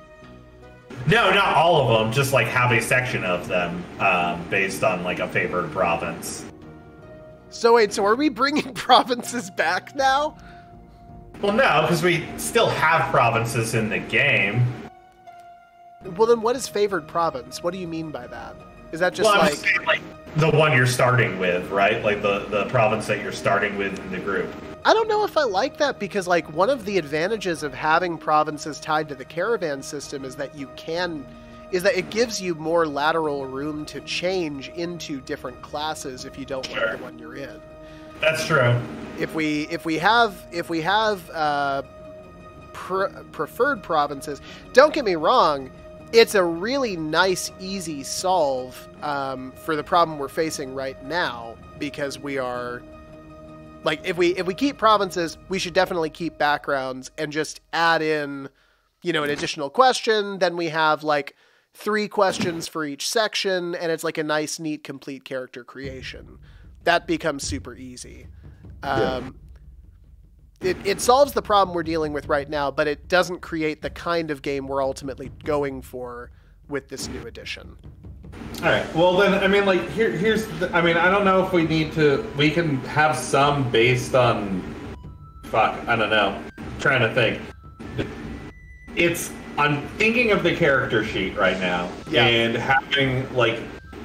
No, not all of them. Just like have a section of them based on like a favored province. So wait, so are we bringing provinces back now? Well, no, because we still have provinces in the game. Well, then what is favored province? What do you mean by that? Is that just I'm saying, like the one you're starting with, right? Like the province that you're starting with in the group. I don't know if I like that, because like one of the advantages of having provinces tied to the caravan system is that it gives you more lateral room to change into different classes if you don't like the one you're in. That's true. If we have preferred provinces, don't get me wrong, it's a really nice, easy solve for the problem we're facing right now, because we are Like, if we keep provinces, we should definitely keep backgrounds and just add in, you know, an additional question. Then we have, like, 3 questions for each section, and it's like a nice, neat, complete character creation. That becomes super easy. It solves the problem we're dealing with right now, but it doesn't create the kind of game we're ultimately going for with this new edition. All right. Well, then, I mean, like, here's I mean, I don't know if we need to... We can have some based on... Fuck, I don't know. I'm trying to think. I'm thinking of the character sheet right now. Yeah. And having, like,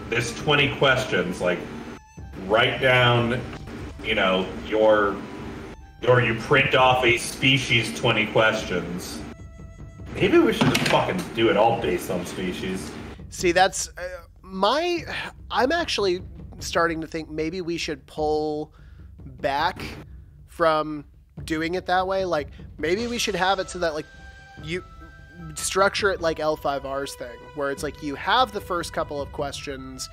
this 20 questions, like, write down, you know, or you print off a species 20 questions. Maybe we should just fucking do it all based on species. See, that's... I'm actually starting to think maybe we should pull back from doing it that way. Like, maybe we should have it so that, like, you structure it like L5R's thing, where it's like you have the first couple of questions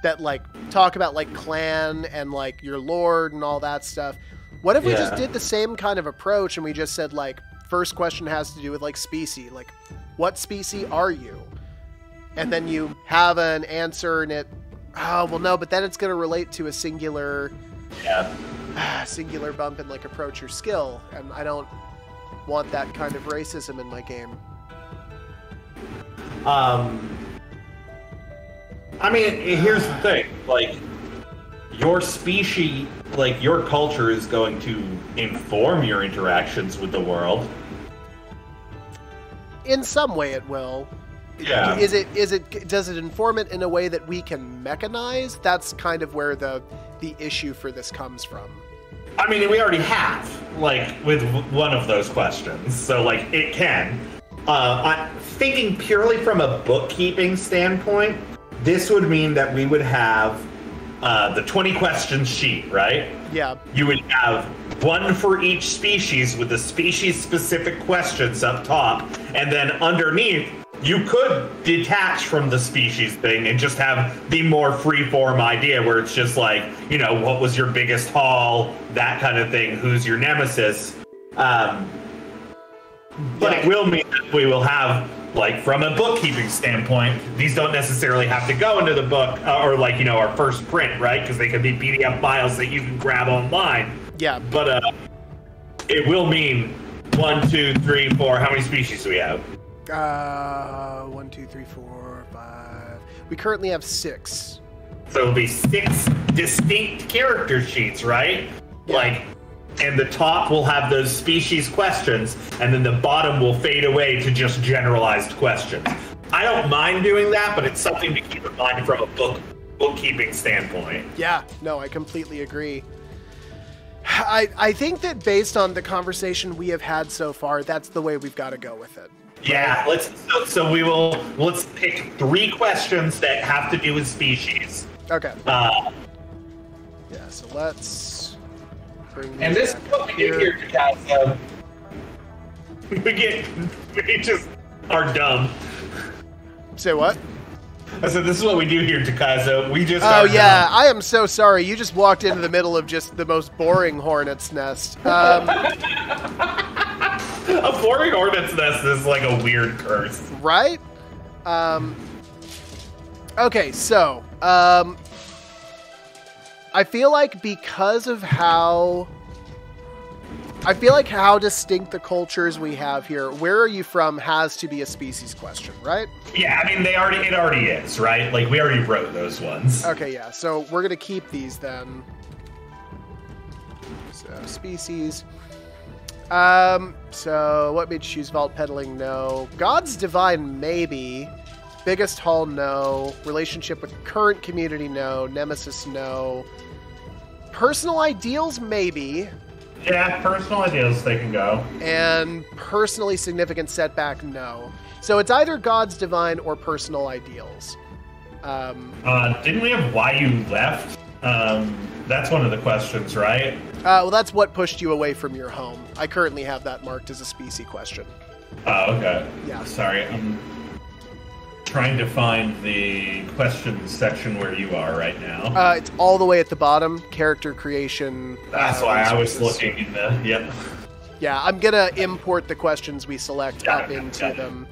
that, like, talk about, like, clan and, like, your lord and all that stuff. What if we just did the same kind of approach and we just said, like, first question has to do with, like, species. Like, what species are you? And then you have an answer and it... Oh, well, no, but then it's going to relate to a singular... singular bump in, like, approach or skill. And I don't want that kind of racism in my game. I mean, here's the thing. Like, your species, like, your culture is going to inform your interactions with the world. In some way it will. Yeah. Does it inform it in a way that we can mechanize? That's kind of where the issue for this comes from. I mean, we already have, like, with one of those questions. So, like, it can. I'm thinking purely from a bookkeeping standpoint, this would mean that we would have the 20 question sheet, right? Yeah. You would have one for each species with the species-specific questions up top, and then underneath, you could detach from the species thing and just have the more free-form idea where it's just like, you know, what was your biggest haul, that kind of thing, who's your nemesis. But it will mean that we will have, like, from a bookkeeping standpoint, these don't necessarily have to go into the book or, like, you know, our first print, right? Because they could be PDF files that you can grab online. Yeah. But it will mean 1, 2, 3, 4. How many species do we have? 1, 2, 3, 4, 5. We currently have 6. So it'll be 6 distinct character sheets, right? Yeah. Like, and the top will have those species questions, and then the bottom will fade away to just generalized questions. I don't mind doing that, but it's something to keep in mind from a bookkeeping standpoint. Yeah, no, I completely agree. I think that based on the conversation we have had so far, that's the way we've got to go with it. Yeah, let's pick 3 questions that have to do with species. Okay. Yeah, so let's bring And this is what we do here, guys. We just are dumb. Say what? I said, this is what we do here, Takazo. We just Oh, are yeah. dumb. I am so sorry. You just walked into the middle of just the most boring hornet's nest. A boring hornet's nest is like a weird curse. Right? Okay, so, I feel like because of how distinct the cultures we have here, where are you from has to be a species question, right? Yeah, I mean, it already is, right? Like, we already wrote those ones. Okay, yeah, so we're going to keep these then. So, species. So what made you choose Vault Peddling? No. God's Divine, maybe. Biggest Haul, no. Relationship with current community, no. Nemesis, no. Personal Ideals, maybe. Yeah, personal ideas, they can go. And personally significant setback, no. So it's either God's Divine or Personal Ideals. Didn't we have why you left? That's one of the questions, right? Well, that's what pushed you away from your home. I currently have that marked as a species question. Oh, okay. Yeah. Sorry, I'm trying to find the questions section where you are right now. It's all the way at the bottom. Character creation. That's why I was resources. looking in the. Yep. Yeah, I'm gonna import the questions we select up into them.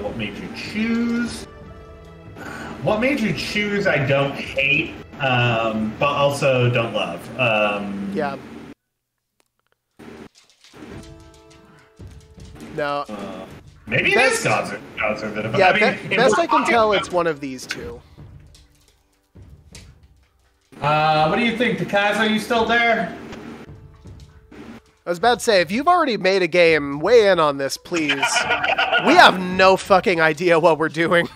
What made you choose? What made you choose? I don't hate, but also don't love. Yeah. No. Maybe it is gods are that. Yeah, I mean, best I can tell, it's one of these two. What do you think, Takaz? Are you still there? I was about to say, if you've already made a game, weigh in on this, please. We have no fucking idea what we're doing.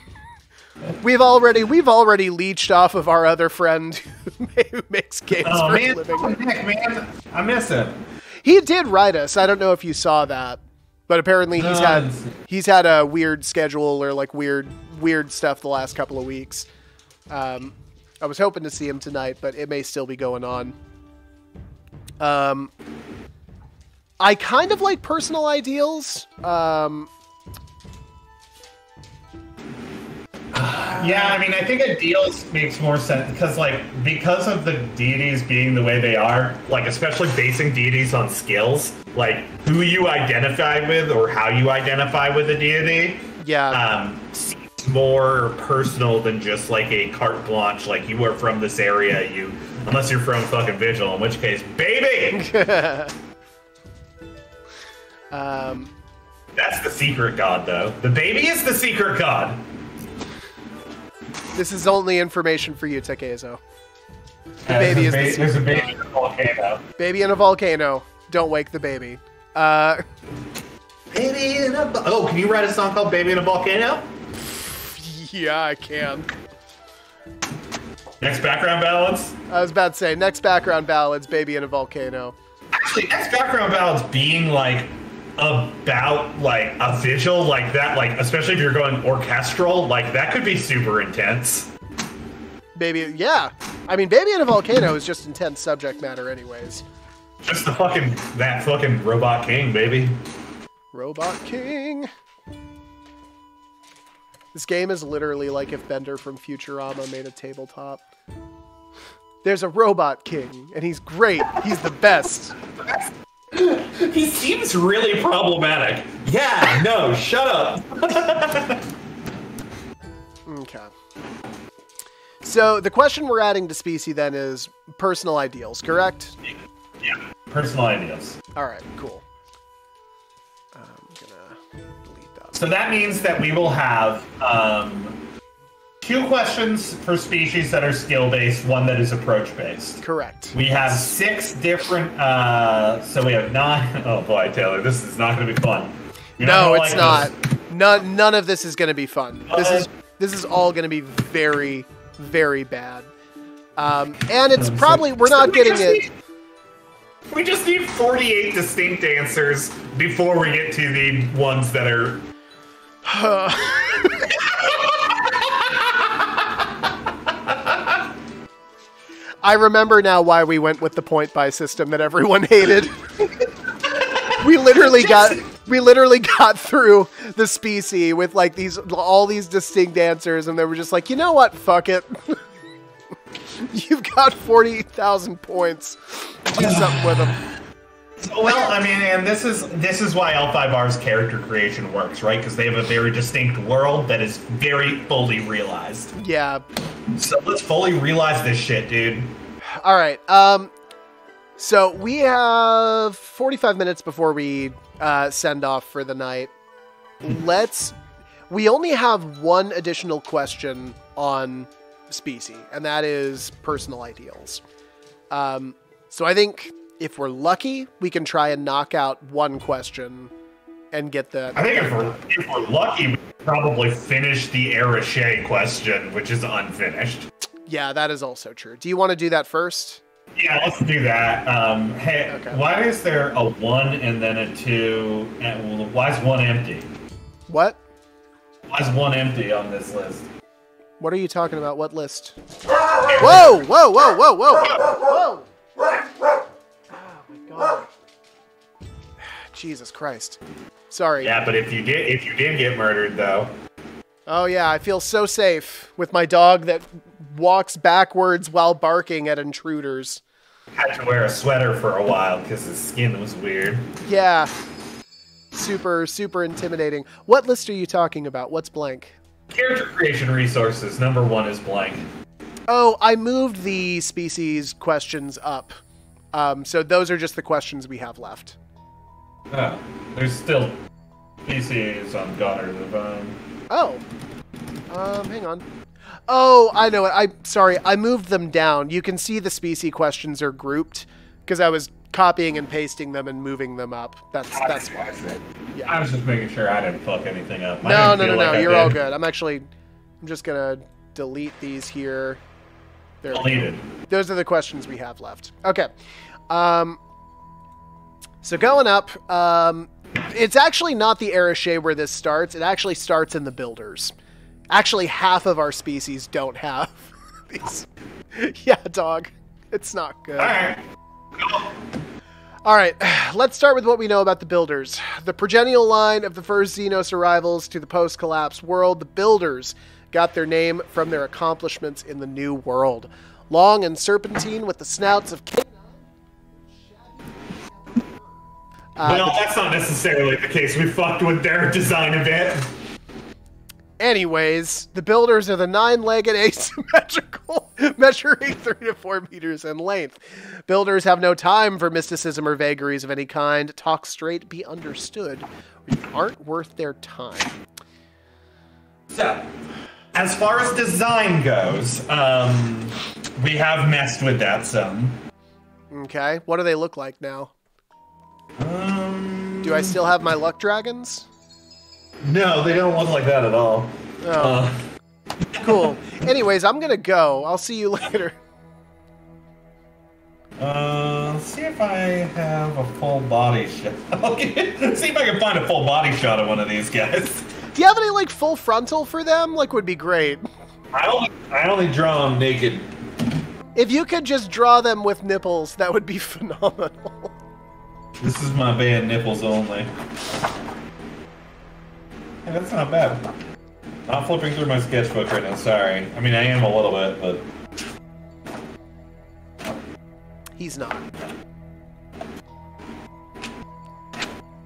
We've already leached off of our other friend who makes games for a living. Nick, man, I miss him. He did write us. I don't know if you saw that, but apparently he's had a weird schedule or like weird stuff the last couple of weeks. I was hoping to see him tonight, but it may still be going on. I kind of like personal ideals. Yeah, I mean, I think ideals makes more sense because of the deities being the way they are, like especially basing deities on skills, like who you identify with or how you identify with a deity. Yeah. Seems more personal than just like a carte blanche, like you are from this area, unless you're from fucking Vigil, in which case, baby. That's the secret god, though. The baby is the secret god. This is only information for you, Takezo. The baby is the secret There's a baby god. in a volcano. Baby in a volcano. Don't wake the baby. Baby in a... Oh, can you write a song called Baby in a Volcano? Yeah, I can. Next background ballads? I was about to say, next background ballads, Baby in a Volcano. Actually, next background ballads being like about like a visual like that, like especially if you're going orchestral, like that could be super intense. Baby, yeah. I mean, Baby in a Volcano is just intense subject matter anyways. Just that fucking Robot King, baby. Robot King. This game is literally like if Bender from Futurama made a tabletop. There's a Robot King, and he's great. He's the best. He seems really problematic. Yeah, no, shut up. Okay. So the question we're adding to Specie then is personal ideals, correct? Yeah, personal ideals. All right, cool. I'm gonna delete that. So that means that we will have 2 questions per species that are skill-based, 1 that is approach-based. Correct. We have 6 different, so we have 9. Oh boy, Taylor, this is not going to be fun. No, it's not. None of this is going to be fun. This is all going to be very, very bad. And it's probably, we're not getting it. We just need 48 distinct answers before we get to the ones that are... I remember now why we went with the point buy system that everyone hated. we literally got through the Specie with like all these distinct answers, and they were just like, you know what? Fuck it. You've got 40,000 points. Do something with them. Well, I mean, and this is why L5R's character creation works, right? Because they have a very distinct world that is very fully realized. Yeah. So let's fully realize this shit, dude. All right. So we have 45 minutes before we send off for the night. We only have 1 additional question on Specie, and that is personal ideals. So I think if we're lucky, we can try and knock out 1 question and get the... I think if we're lucky, we can probably finish the Arache question, which is unfinished. Yeah, that is also true. Do you want to do that first? Yeah, let's do that. Hey, okay. Why is there a 1 and then a 2? And why is 1 empty? What? Why is 1 empty on this list? What are you talking about? What list? Whoa! Whoa! Whoa! Whoa! Whoa! Whoa! Oh my god. Jesus Christ. Sorry. Yeah, but if you did get murdered, though. Oh yeah, I feel so safe with my dog that walks backwards while barking at intruders. Had to wear a sweater for a while because his skin was weird. Yeah. Super, super intimidating. What list are you talking about? What's blank? Character creation resources, number 1 is blank. Oh, I moved the species questions up. So those are just the questions we have left. Oh, there's still species on Goddard Divine. Oh. Hang on. Oh, I know it. Sorry, I moved them down. You can see the species questions are grouped because I was copying and pasting them and moving them up. That's why. Yeah. I was just making sure I didn't fuck anything up. No. You're all good. I'm just gonna delete these here. There. Deleted. Those are the questions we have left. Okay. So going up, it's actually not the Arache where this starts. It actually starts in the Builders. Actually, half of our species don't have these. Yeah, dog. It's not good. All right. All right, let's start with what we know about the Builders. The progenial line of the first Xenos arrivals to the post-collapse world, the Builders got their name from their accomplishments in the New World. Long and serpentine with the snouts of canine. Well, that's not necessarily the case. We fucked with their design a bit. Anyways, the Builders are the 9-legged asymmetrical, measuring 3 to 4 meters in length. Builders have no time for mysticism or vagaries of any kind. Talk straight, be understood, or you aren't worth their time. So, as far as design goes, we have messed with that some. Okay, what do they look like now? Do I still have my luck dragons? No, they don't look like that at all. Oh. Cool. Anyways, I'm gonna go. I'll see you later. Let's see if I have a full body shot. Let's see if I can find a full body shot of one of these guys. Do you have any, like, full frontal for them? Like, would be great. I only draw them naked. If you could just draw them with nipples, that would be phenomenal. This is my band, nipples only. Hey, that's not bad. Not flipping through my sketchbook right now, sorry. I mean, I am a little bit, but... He's not.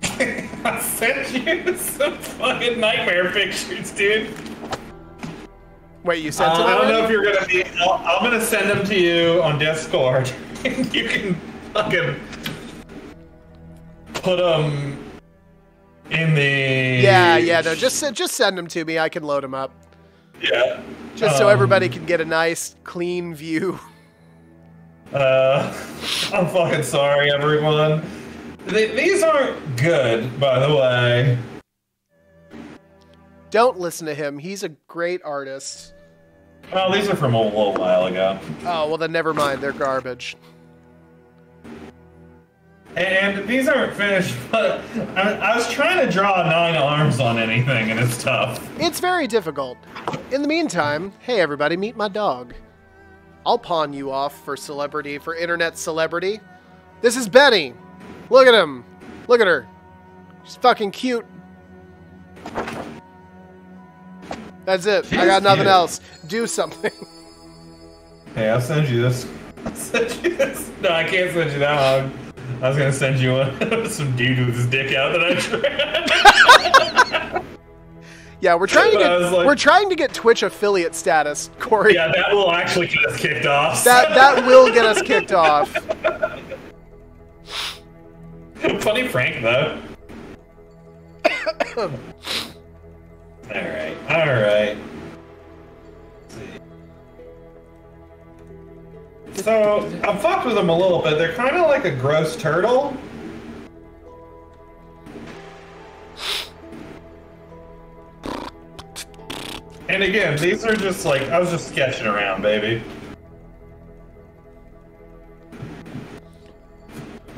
I sent you some fucking nightmare pictures, dude. Wait, you sent it I don't already? know if you're gonna be... I'm gonna send them to you on Discord. You can fucking... put them... in the... Yeah, no, just send them to me. I can load them up. Yeah. Just so everybody can get a nice, clean view. I'm fucking sorry, everyone. These aren't good, by the way. Don't listen to him. He's a great artist. Well, these are from a little while ago. Oh, well then never mind. They're garbage. And these aren't finished, but I was trying to draw 9 arms on anything, and it's tough. It's very difficult. In the meantime, hey everybody, meet my dog. I'll pawn you off for internet celebrity. This is Benny. Look at him. Look at her. She's fucking cute. That's it. I got nothing else. Do something. Hey, I'll send you this. No, I can't send you that one. I was gonna send you some dude with his dick out that I tried. Yeah, we're trying to get Twitch affiliate status, Corey. Yeah, that will actually get us kicked off. That will get us kicked off. Funny prank though. All right. So, I fucked with them a little bit. They're kind of like a gross turtle. And again, these are just like, I was just sketching around, baby.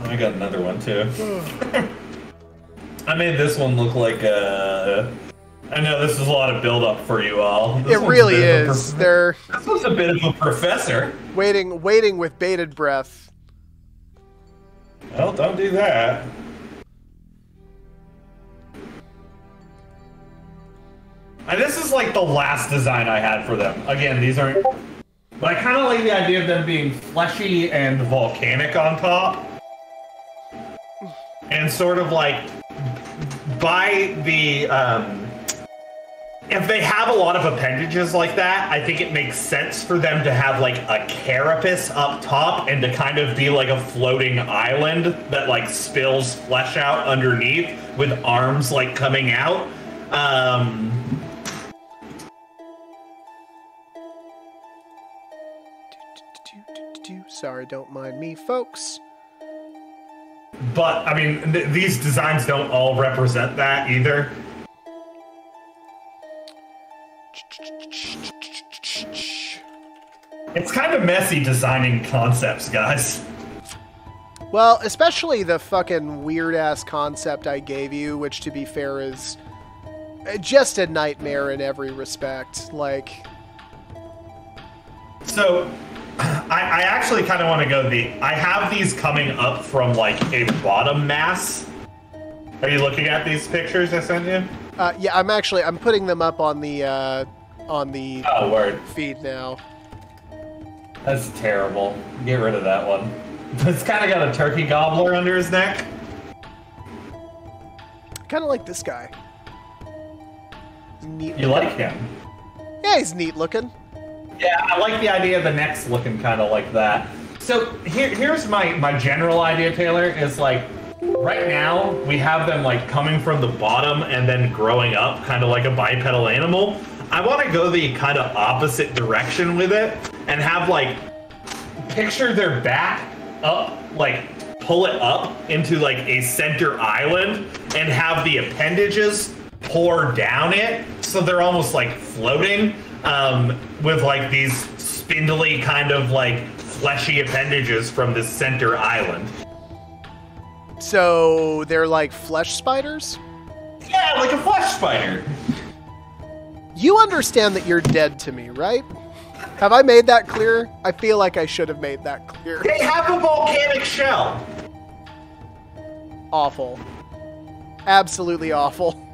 I got another one too. I made this one look like I know this is a lot of build-up for you all. It really is. This was a bit of a professor. Waiting with bated breath. Well, don't do that. And this is like the last design I had for them. Again, these aren't... But I kind of like the idea of them being fleshy and volcanic on top. And sort of like... By the... If they have a lot of appendages like that, I think it makes sense for them to have like a carapace up top and to kind of be like a floating island that like spills flesh out underneath with arms like coming out. Sorry, don't mind me, folks. But, I mean, these designs don't all represent that either. It's kind of messy designing concepts, guys. Well, especially the fucking weird-ass concept I gave you, which, to be fair, is just a nightmare in every respect. Like... So, I actually kind of want to go I have these coming up from, like, a bottom mass. Are you looking at these pictures I sent you? Yeah, I'm putting them up on the Oh, word. feed now. That's terrible. Get rid of that one. It's kind of got a turkey gobbler under his neck. Kind of like this guy. Neat. You like him? Yeah, he's neat looking. Yeah, I like the idea of the neck's looking kind of like that. So here's my general idea, Taylor, is like, right now we have them like coming from the bottom and then growing up kind of like a bipedal animal. I want to go the kind of opposite direction with it and have like, picture their back up, like pull it up into like a center island and have the appendages pour down it. So they're almost like floating with like these spindly kind of like fleshy appendages from this center island. So they're like flesh spiders? Yeah, like a flesh spider. You understand that you're dead to me, right? Have I made that clear? I feel like I should have made that clear. They have a volcanic shell. Awful. Absolutely awful.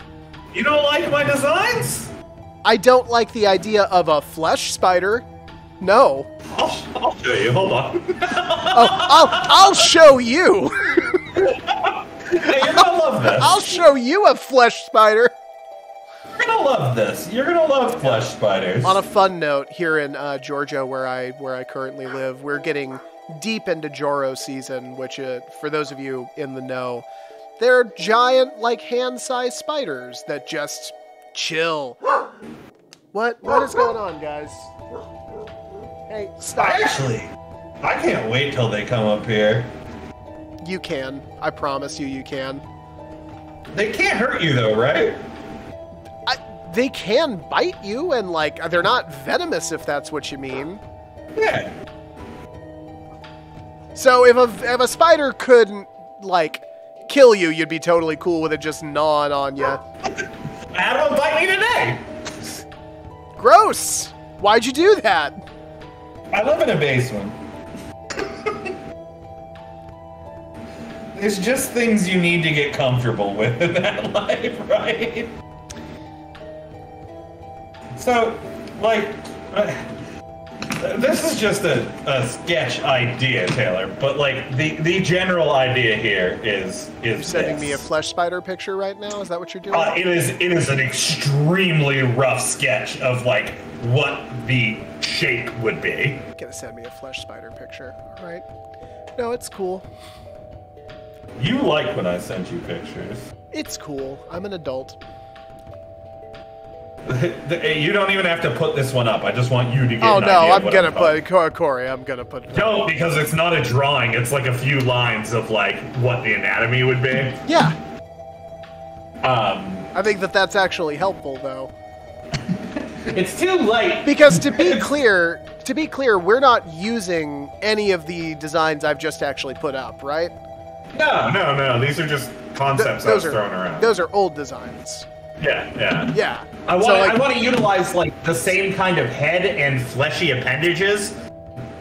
You don't like my designs? I don't like the idea of a flesh spider. No. I'll show you. Hold on. I'll show you. Hey, you're gonna love this. I'll show you a flesh spider. You're gonna love this. You're gonna love flesh spiders. On a fun note, here in Georgia, where I currently live, we're getting deep into Joro season, which, for those of you in the know, they're giant, like hand-sized spiders that just chill. What is going on, guys? Hey, stop! I can't wait till they come up here. You can. I promise you, you can. They can't hurt you though, right? They can bite you, and like they're not venomous, if that's what you mean. Yeah. So if a spider couldn't like kill you, you'd be totally cool with it just gnawing on you. I had one bite me today. Gross! Why'd you do that? I live in a basement. There's just things you need to get comfortable with in that life, right? So, like, this is just a sketch idea, Taylor, but like the general idea here is You're sending me a this. flesh spider picture right now? Is that what you're doing? It is an extremely rough sketch of like what the shape would be. Gonna send me a flesh spider picture, all right? No, it's cool. You like when I send you pictures. It's cool. I'm an adult. You don't even have to put this one up. I just want you to get Oh an no, idea of I'm what gonna talking. put Corey. I'm gonna put. Don't, because it's not a drawing. It's like a few lines of like what the anatomy would be. Yeah. I think that's actually helpful though. It's too late. Because to be clear, we're not using any of the designs I've just actually put up, right? No. These are just concepts I was throwing around. Those are old designs. Yeah. Yeah. I want to utilize like the same kind of head and fleshy appendages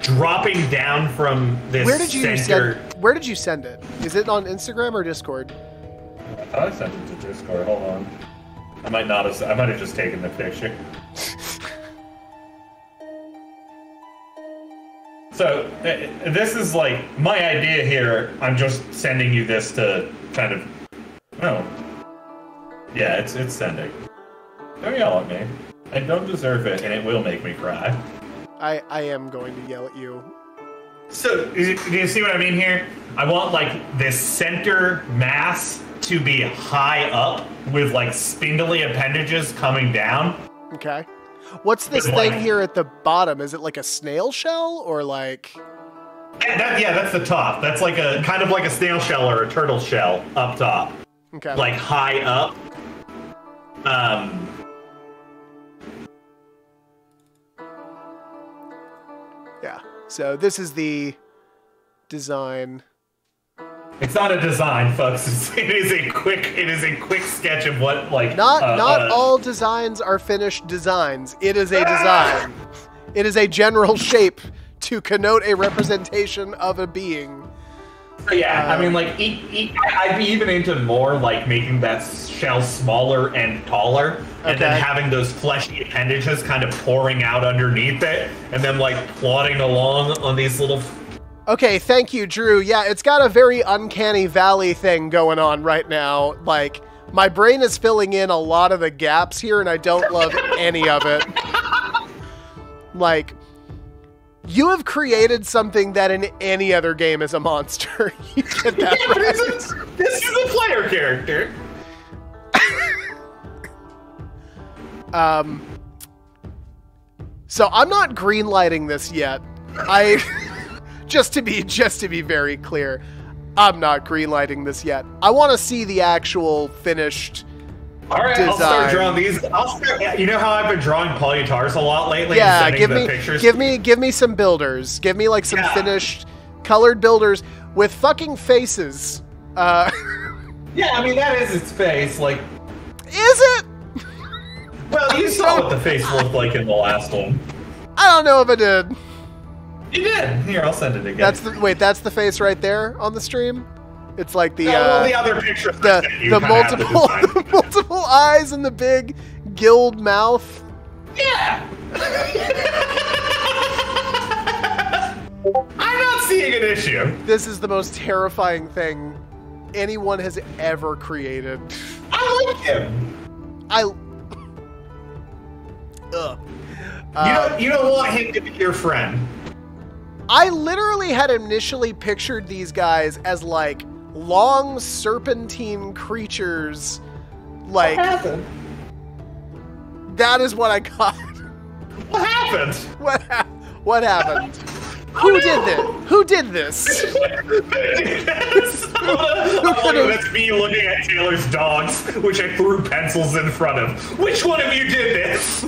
dropping down from this Where did you center. Where did you send it? Is it on Instagram or Discord? I thought I sent it to Discord. Hold on. I might not have. I might have just taken the picture. So this is like my idea here. I'm just sending you this to kind of. Oh, yeah, it's sending. Don't yell at me. I don't deserve it, and it will make me cry. I am going to yell at you. So do you see what I mean here? I want like this center mass to be high up with like spindly appendages coming down. Okay. What's this thing here at the bottom? Is it like a snail shell or like? Yeah, that's the top. That's like a kind of like a snail shell or a turtle shell up top. Okay. Like high up. Yeah. So this is the design. It's not a design, folks. It is a quick sketch of what like. Not all designs are finished designs. It is a design. It is a general shape to connote a representation of a being. Yeah, I mean, like, I'd be even into more like making that shell smaller and taller, and then having those fleshy appendages kind of pouring out underneath it, and then like plodding along on these little. Okay, thank you, Drew. Yeah, it's got a very uncanny valley thing going on right now. Like, my brain is filling in a lot of the gaps here, and I don't love any of it. Like, you have created something that in any other game is a monster. You get that right. This is a player character. So I'm not greenlighting this yet. Just to be very clear, I'm not greenlighting this yet. I want to see the actual finished design. I'll start drawing these. You know how I've been drawing polytars a lot lately? Yeah, and give me some builders. Give me like some finished colored builders with fucking faces. Yeah, I mean that is its face. Like, is it? Well, you saw what the face looked like in the last one. I don't know if I did. You did. Here, I'll send it again. That's the face right there on the stream. It's like the the other picture. The multiple eyes and the big gilled mouth. Yeah. I'm not seeing an issue. This is the most terrifying thing anyone has ever created. I like him. You don't want him to be your friend. I literally had initially pictured these guys as like long serpentine creatures. Like, what happened? That is what I got. What happened? What happened? Who did this? Who did this? That's me looking at Taylor's dogs, which I threw pencils in front of. Which one of you did this?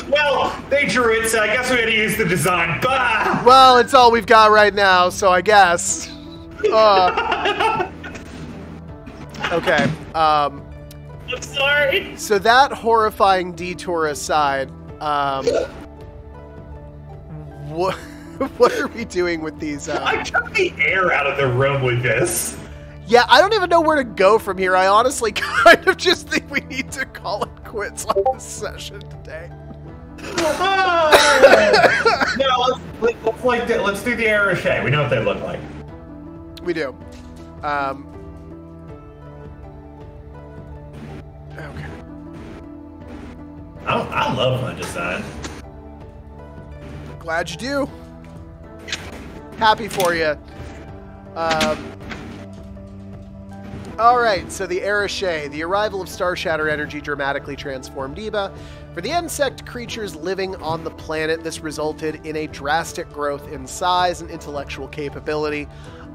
Well, they drew it, so I guess we had to use the design. Bah! Well, it's all we've got right now, so I guess. Okay. I'm sorry. So that horrifying detour aside, what are we doing with these? I took the air out of the room with this. Yeah, I don't even know where to go from here. I honestly kind of just think we need to call it quits on this session today. No, let's do the air Rocher. We know what they look like. We do. Okay. I love my design. Glad you do. Happy for you. All right, so the Arishay, the arrival of Star Shatter energy dramatically transformed Eba. For the insect creatures living on the planet, this resulted in a drastic growth in size and intellectual capability.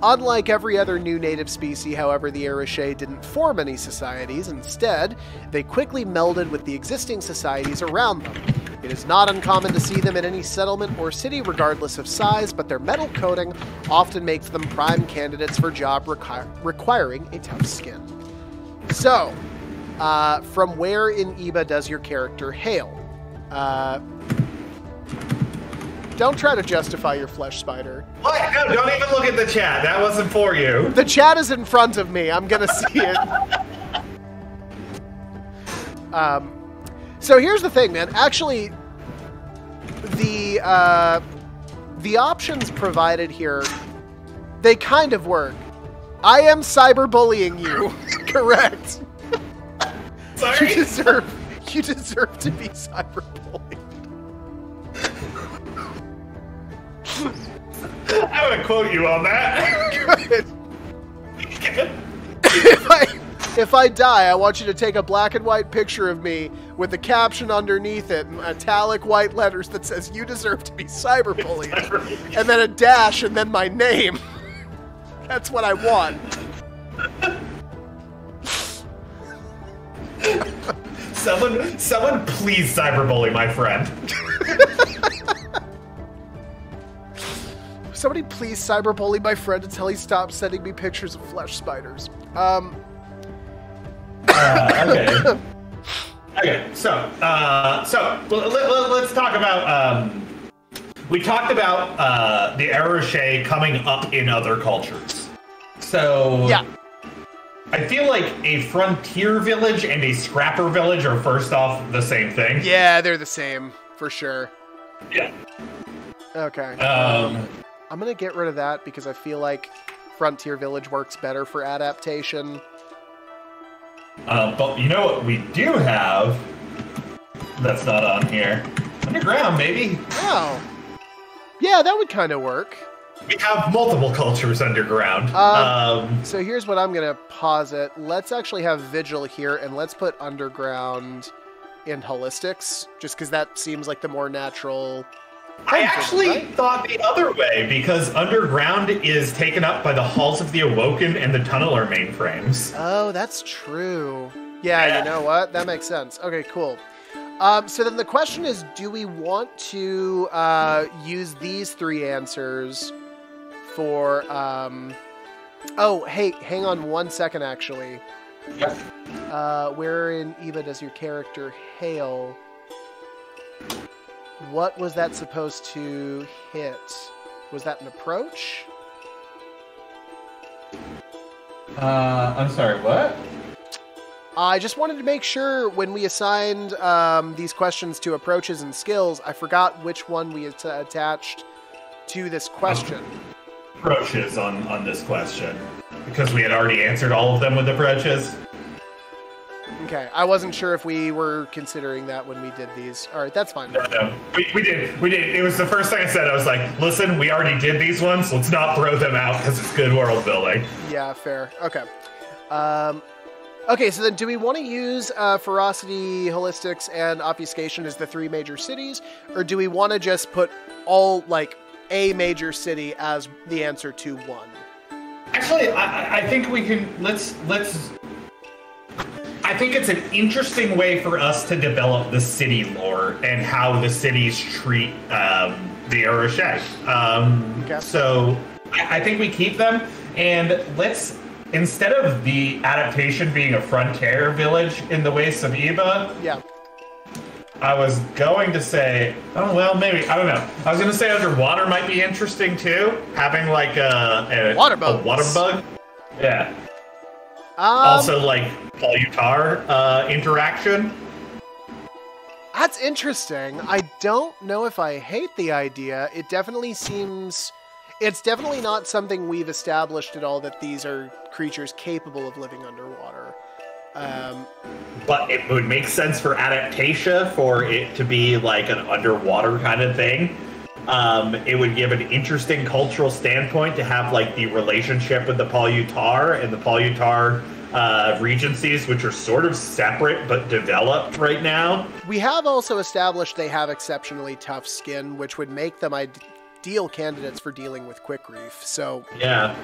Unlike every other new native species, however, the Arishay didn't form any societies. Instead, they quickly melded with the existing societies around them. It is not uncommon to see them in any settlement or city, regardless of size, but their metal coating often makes them prime candidates for job requiring a tough skin. So, from where in Eba does your character hail? Don't try to justify your flesh spider. What? No, don't even look at the chat. That wasn't for you. The chat is in front of me. I'm gonna see it. So here's the thing, man. Actually, the options provided here, they kind of work. I am cyberbullying you. Correct. Sorry? You deserve to be cyberbullied. I'm gonna quote you on that. Good. If I die, I want you to take a black and white picture of me with the caption underneath it in italic white letters that says, "You deserve to be cyberbullied," and then a dash and then my name. That's what I want. Someone please cyberbully my friend. Somebody please cyberbully my friend until he stops sending me pictures of flesh spiders. Okay. Okay. So let's talk about. We talked about the Arroche coming up in other cultures. So Yeah. I feel like a frontier village and a scrapper village are first off the same thing. Yeah, they're the same for sure. Yeah. Okay. I'm gonna get rid of that because I feel like Frontier Village works better for adaptation. But you know what we do have that's not on here? Underground, maybe. Oh. Yeah, that would kind of work. We have multiple cultures underground. So here's what I'm gonna posit. Let's actually have Vigil here, and let's put Underground in Holistics, just because that seems like the more natural. I actually thought the other way, because Underground is taken up by the Halls of the Awoken and the Tunneler mainframes. Oh, that's true. Yeah, you know what? That makes sense. Okay, cool. So then the question is, do we want to use these three answers for... Oh, hey, hang on 1 second, actually. Yes. Where in Eva does your character hail? What was that supposed to hit? Was that an approach? I'm sorry, what? I just wanted to make sure when we assigned these questions to approaches and skills, I forgot which one we attached to this question. Approaches on this question, because we had already answered all of them with approaches. Okay, I wasn't sure if we were considering that when we did these. All right, that's fine. No, we did. It was the first thing I said. I was like, listen, we already did these ones. Let's not throw them out because it's good world building. Yeah, fair. Okay. Okay, so then do we want to use Ferocity, Holistics, and Obfuscation as the three major cities? Or do we want to just put all, like, a major city as the answer to one? Actually, I think we can... Let's... I think it's an interesting way for us to develop the city lore and how the cities treat the Arroche. Okay. So I think we keep them, and let's, instead of the adaptation being a frontier village in the Wastes of Eva, Yeah. I was going to say, oh, well, maybe, I don't know. I was going to say underwater might be interesting too, having like a water bug. Yeah. Also, like, Paul-Utar interaction. That's interesting. I don't know if I hate the idea. It definitely seems... It's definitely not something we've established at all, that these are creatures capable of living underwater. But it would make sense for adaptation for it to be like an underwater kind of thing. It would give an interesting cultural standpoint to have like the relationship with the Paul-Utar and the Paul-Utar regencies, which are sort of separate but developed right now. We have also established they have exceptionally tough skin, which would make them ideal candidates for dealing with quick reef. So Yeah.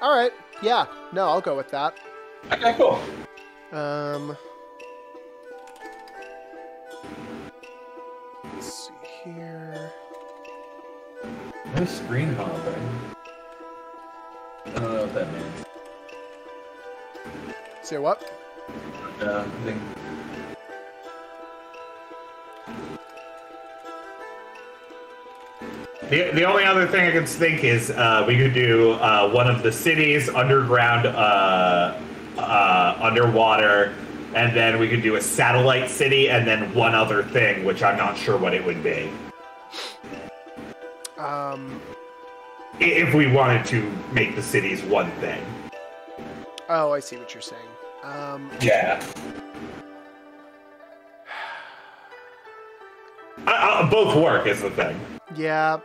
All right. Yeah. No, I'll go with that. Okay, cool. Let's see here. No screen hopping. I don't know what that means. Say what? I think... The only other thing I could think is we could do one of the cities underground, underwater, and then we could do a satellite city, and then one other thing, which I'm not sure what it would be. If we wanted to make the cities one thing. Oh, I see what you're saying. Yeah. Both work is the thing. Yeah.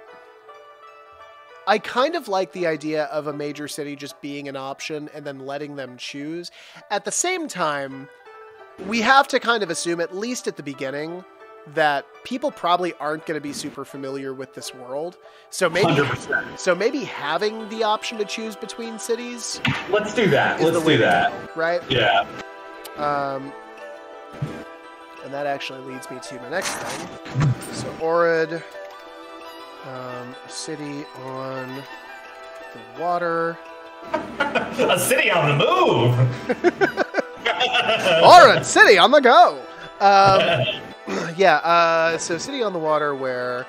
I kind of like the idea of a major city just being an option and then letting them choose. At the same time, we have to kind of assume, at least at the beginning, that people probably aren't going to be super familiar with this world. So maybe 100%. So maybe having the option to choose between cities. Let's do that. Let's do that. Go, right? Yeah. And that actually leads me to my next thing. So Orid, a city on the water. A city on the move. Orid, city on the go. Yeah. So city on the water where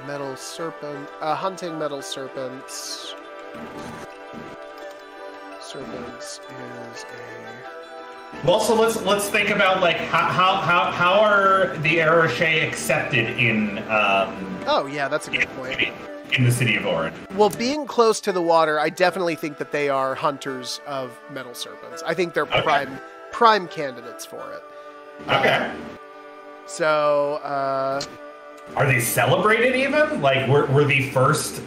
metal serpent, hunting metal serpents. Serpents is a. Well, so let's think about like how are the Aroshe accepted in Oh yeah, that's a good point. In the city of Orin. Well, being close to the water, I definitely think that they are hunters of metal serpents. I think they're prime candidates for it. Okay. So are they celebrated even? Like we're the first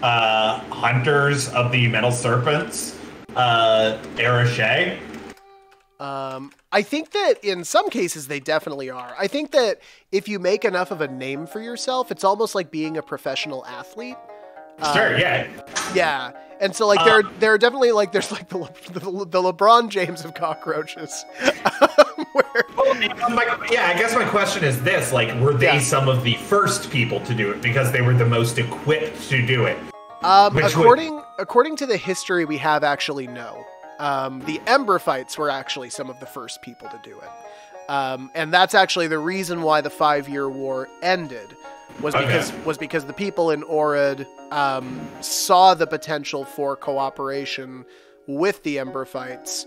hunters of the metal serpents, Aroshe? I think that in some cases they definitely are. I think that if you make enough of a name for yourself, it's almost like being a professional athlete. Sure, yeah. Yeah. And so like there are definitely like there's like the LeBron James of cockroaches. I guess my question is this, like were they some of the first people to do it because they were the most equipped to do it? According to the history we have, actually no. The Ember Fights were actually some of the first people to do it. And that's actually the reason why the 5-year war ended, was because the people in Orid saw the potential for cooperation with the Ember Fights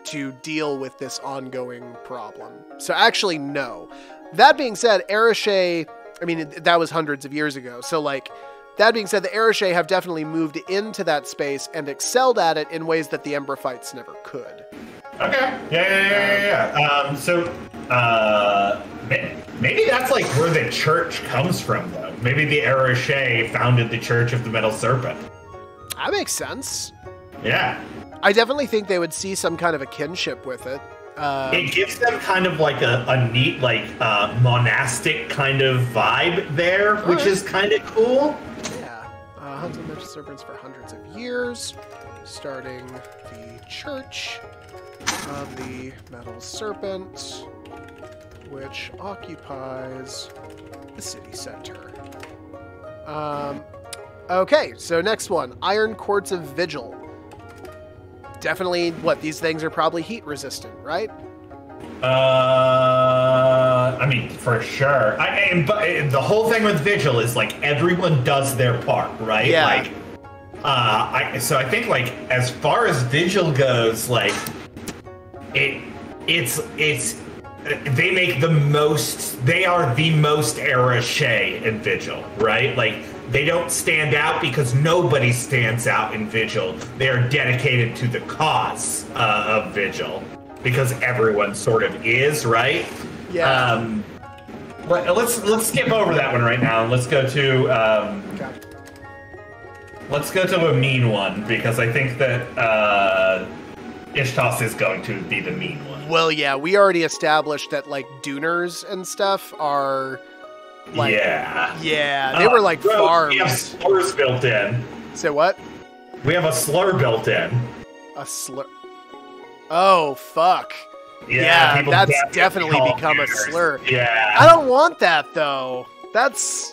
to deal with this ongoing problem. So actually, no. That being said, Aroshe, I mean, that was hundreds of years ago. So like, that being said, the Aroshe have definitely moved into that space and excelled at it in ways that the Ember Fights never could. Okay. Yeah. Maybe that's like where the church comes from, though. Maybe the Aroshe founded the Church of the Metal Serpent. That makes sense. Yeah. I definitely think they would see some kind of a kinship with it. It gives them kind of like a neat, like, monastic kind of vibe there, which is kind of cool. Yeah. Hunting metal serpents for hundreds of years, starting the Church of the Metal Serpent, which occupies the city center. Okay, so next one, Iron Courts of Vigil. Definitely, these things are probably heat resistant, right? I mean, for sure. But the whole thing with Vigil is like everyone does their part, right? Yeah. Like, so I think like as far as Vigil goes, like it's they make the most. They are the most Aroshe in Vigil, right? Like they don't stand out because nobody stands out in Vigil. They are dedicated to the cause of Vigil because everyone sort of is, right? Yeah. Let's skip over that one right now. Let's go to let's go to a mean one because I think that Ishtos is going to be the mean one. Well, yeah, we already established that like Duners and stuff are like they were like farms. We have slurs built in. Say what? We have a slur built in. A slur. Oh fuck. Yeah, that's definitely become a slur. Yeah. I don't want that though. That's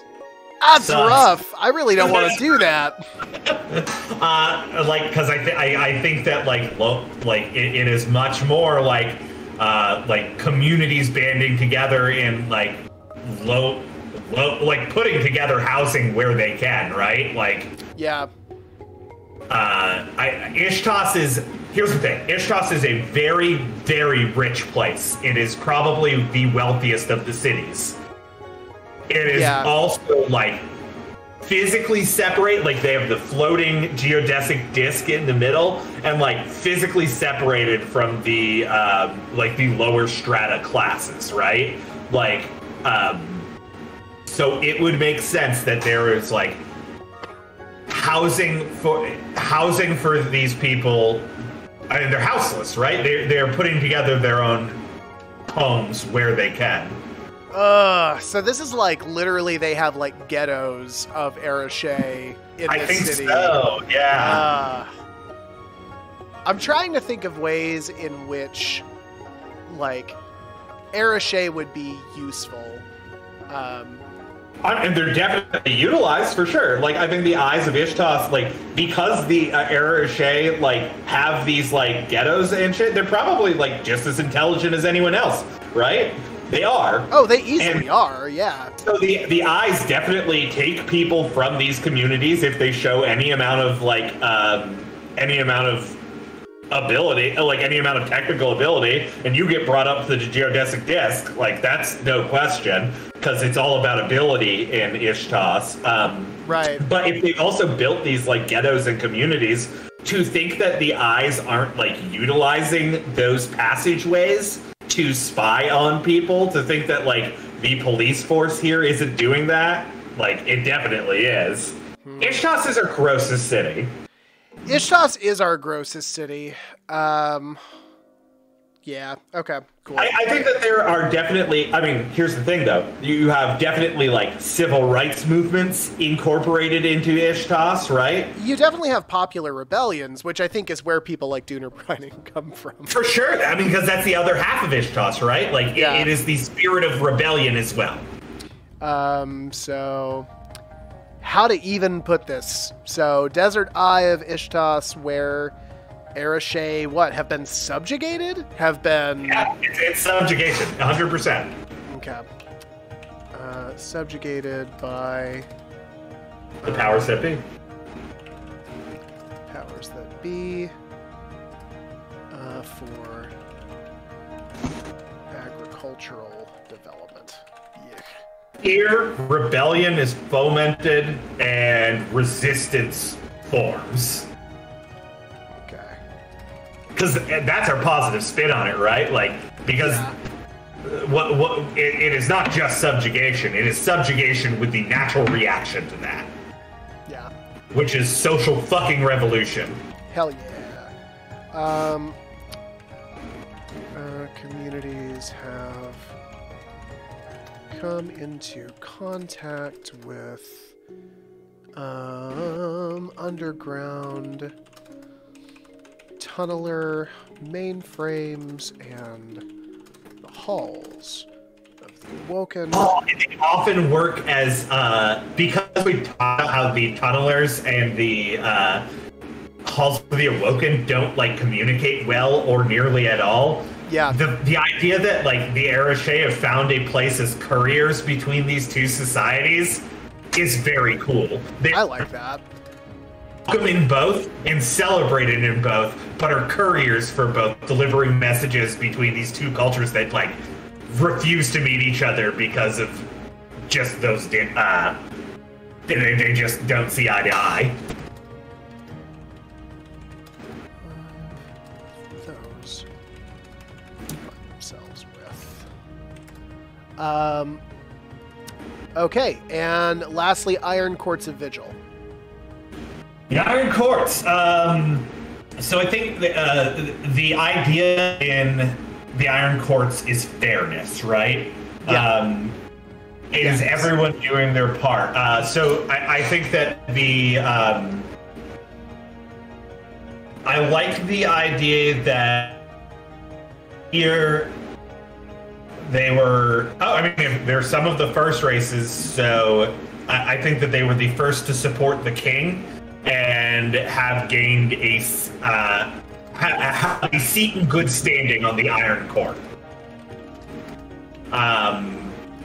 rough. I really don't want to do that. Because I think that it is much more like communities banding together in like like putting together housing where they can, right? Like, Yeah. Ishtas is. Here's the thing. Ishtas is a very, very rich place. It is probably the wealthiest of the cities. It is also like physically separate. Like they have the floating geodesic disc in the middle, and like physically separated from the like the lower strata classes, right? Like, so it would make sense that there is like housing for these people. I mean, they're houseless, right? They're putting together their own homes where they can. So this is like literally they have like ghettos of Arache in I this think city. so, yeah. I'm trying to think of ways in which like Arache would be useful. And they're definitely utilized for sure. Like, I think the eyes of Ishtas, like, because the Arache, like, have these, like, ghettos and shit, they're probably, like, just as intelligent as anyone else, right? They are. Oh, they easily are, yeah. So the eyes definitely take people from these communities if they show any amount of, like, any amount of ability, like any amount of technical ability, and you get brought up to the geodesic disc, like, that's no question, because it's all about ability in Ishtas. Right. But if they also built these, like, ghettos and communities, to think that the eyes aren't, like, utilizing those passageways to spy on people, to think that, like, the police force here isn't doing that, like, it definitely is. Ishtas is our grossest city. Ishtas is our grossest city. Yeah, okay, cool. I think that there are definitely, I mean, here's the thing though. You have definitely like civil rights movements incorporated into Ishtas, right? You definitely have popular rebellions, which I think is where people like Dooner Brining come from. For sure. I mean, because that's the other half of Ishtas, right? Like, Yeah. it is the spirit of rebellion as well. So how to even put this? So Desert Eye of Ishtas, where Arache, have been subjugated? Have been... Yeah, it's subjugation, 100%. Okay. Subjugated by... The powers that be. Powers that be. For agricultural development. Yeah. Here, rebellion is fomented and resistance forms. Okay. Because that's our positive spin on it, right? Like, because it is not just subjugation, it is subjugation with the natural reaction to that. Yeah. Which is social fucking revolution. Hell yeah. Communities have come into contact with underground tunneler mainframes and the halls of the Awoken. Oh, and they often work as, because we talked about how the tunnelers and the halls of the Awoken don't, like, communicate well or nearly at all. Yeah. The idea that, like, the Arache have found a place as couriers between these two societies is very cool. I like that. Welcome in both and celebrated in both, but are couriers for both, delivering messages between these two cultures that, like, refuse to meet each other because of just those, they just don't see eye to eye. Those find themselves with. Okay, and lastly, Iron Courts of Vigil. The Iron Courts. So I think the idea in the Iron Courts is fairness, right? Yeah. Is everyone doing their part? So I think that the I like the idea that here they were. Oh, I mean, they're some of the first races, so I think that they were the first to support the king and have gained a seat in good standing on the Iron Court.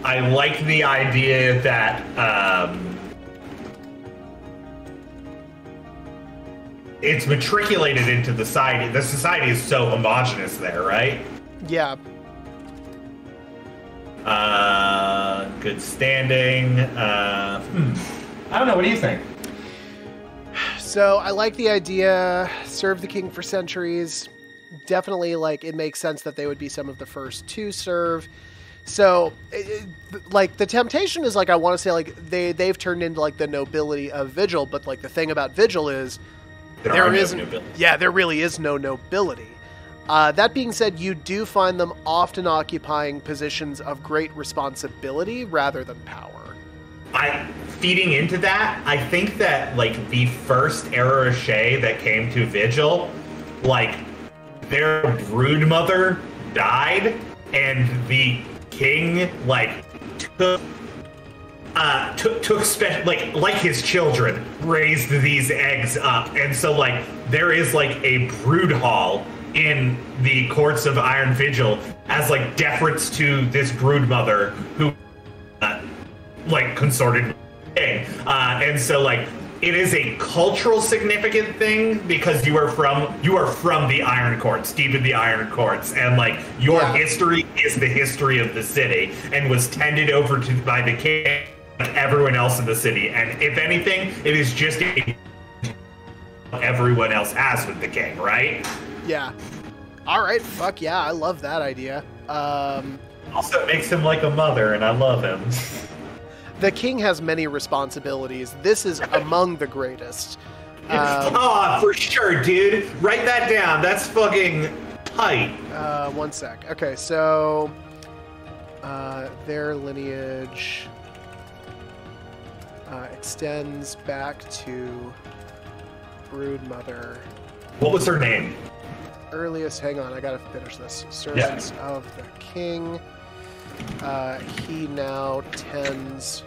I like the idea that it's matriculated into the society. The society is so homogenous there, right? Yeah. Good standing. I don't know. What do you think? So I like the idea. Serve the king for centuries. Definitely, like, it makes sense that they would be some of the first to serve. So, like, the temptation is, like, I want to say, like, they've turned into, like, the nobility of Vigil, but, like, the thing about Vigil is there really is no nobility. That being said, you do find them often occupying positions of great responsibility rather than power. Feeding into that, I think that, like, the first Arache that came to Vigil, like, their broodmother died, and the king, like, took special, like his children, raised these eggs up, and so, like, there is, like, a brood hall in the courts of Iron Vigil as, like, deference to this broodmother who, like, consorted with the king, and so, like, it is a cultural significant thing because you are from the Iron Courts, deep in the Iron Courts, and, like, your history is the history of the city and was tended over to by the king and everyone else in the city. And if anything, it is just everyone else has with the king, right? Yeah. All right. Fuck yeah. I love that idea. Also, it makes him like a mother, and I love him. The king has many responsibilities. This is among the greatest. For sure, dude. Write that down. That's fucking tight. One sec. Okay, so their lineage extends back to broodmother. What was her name? Earliest, hang on, I gotta finish this. Servants of the king. He now tends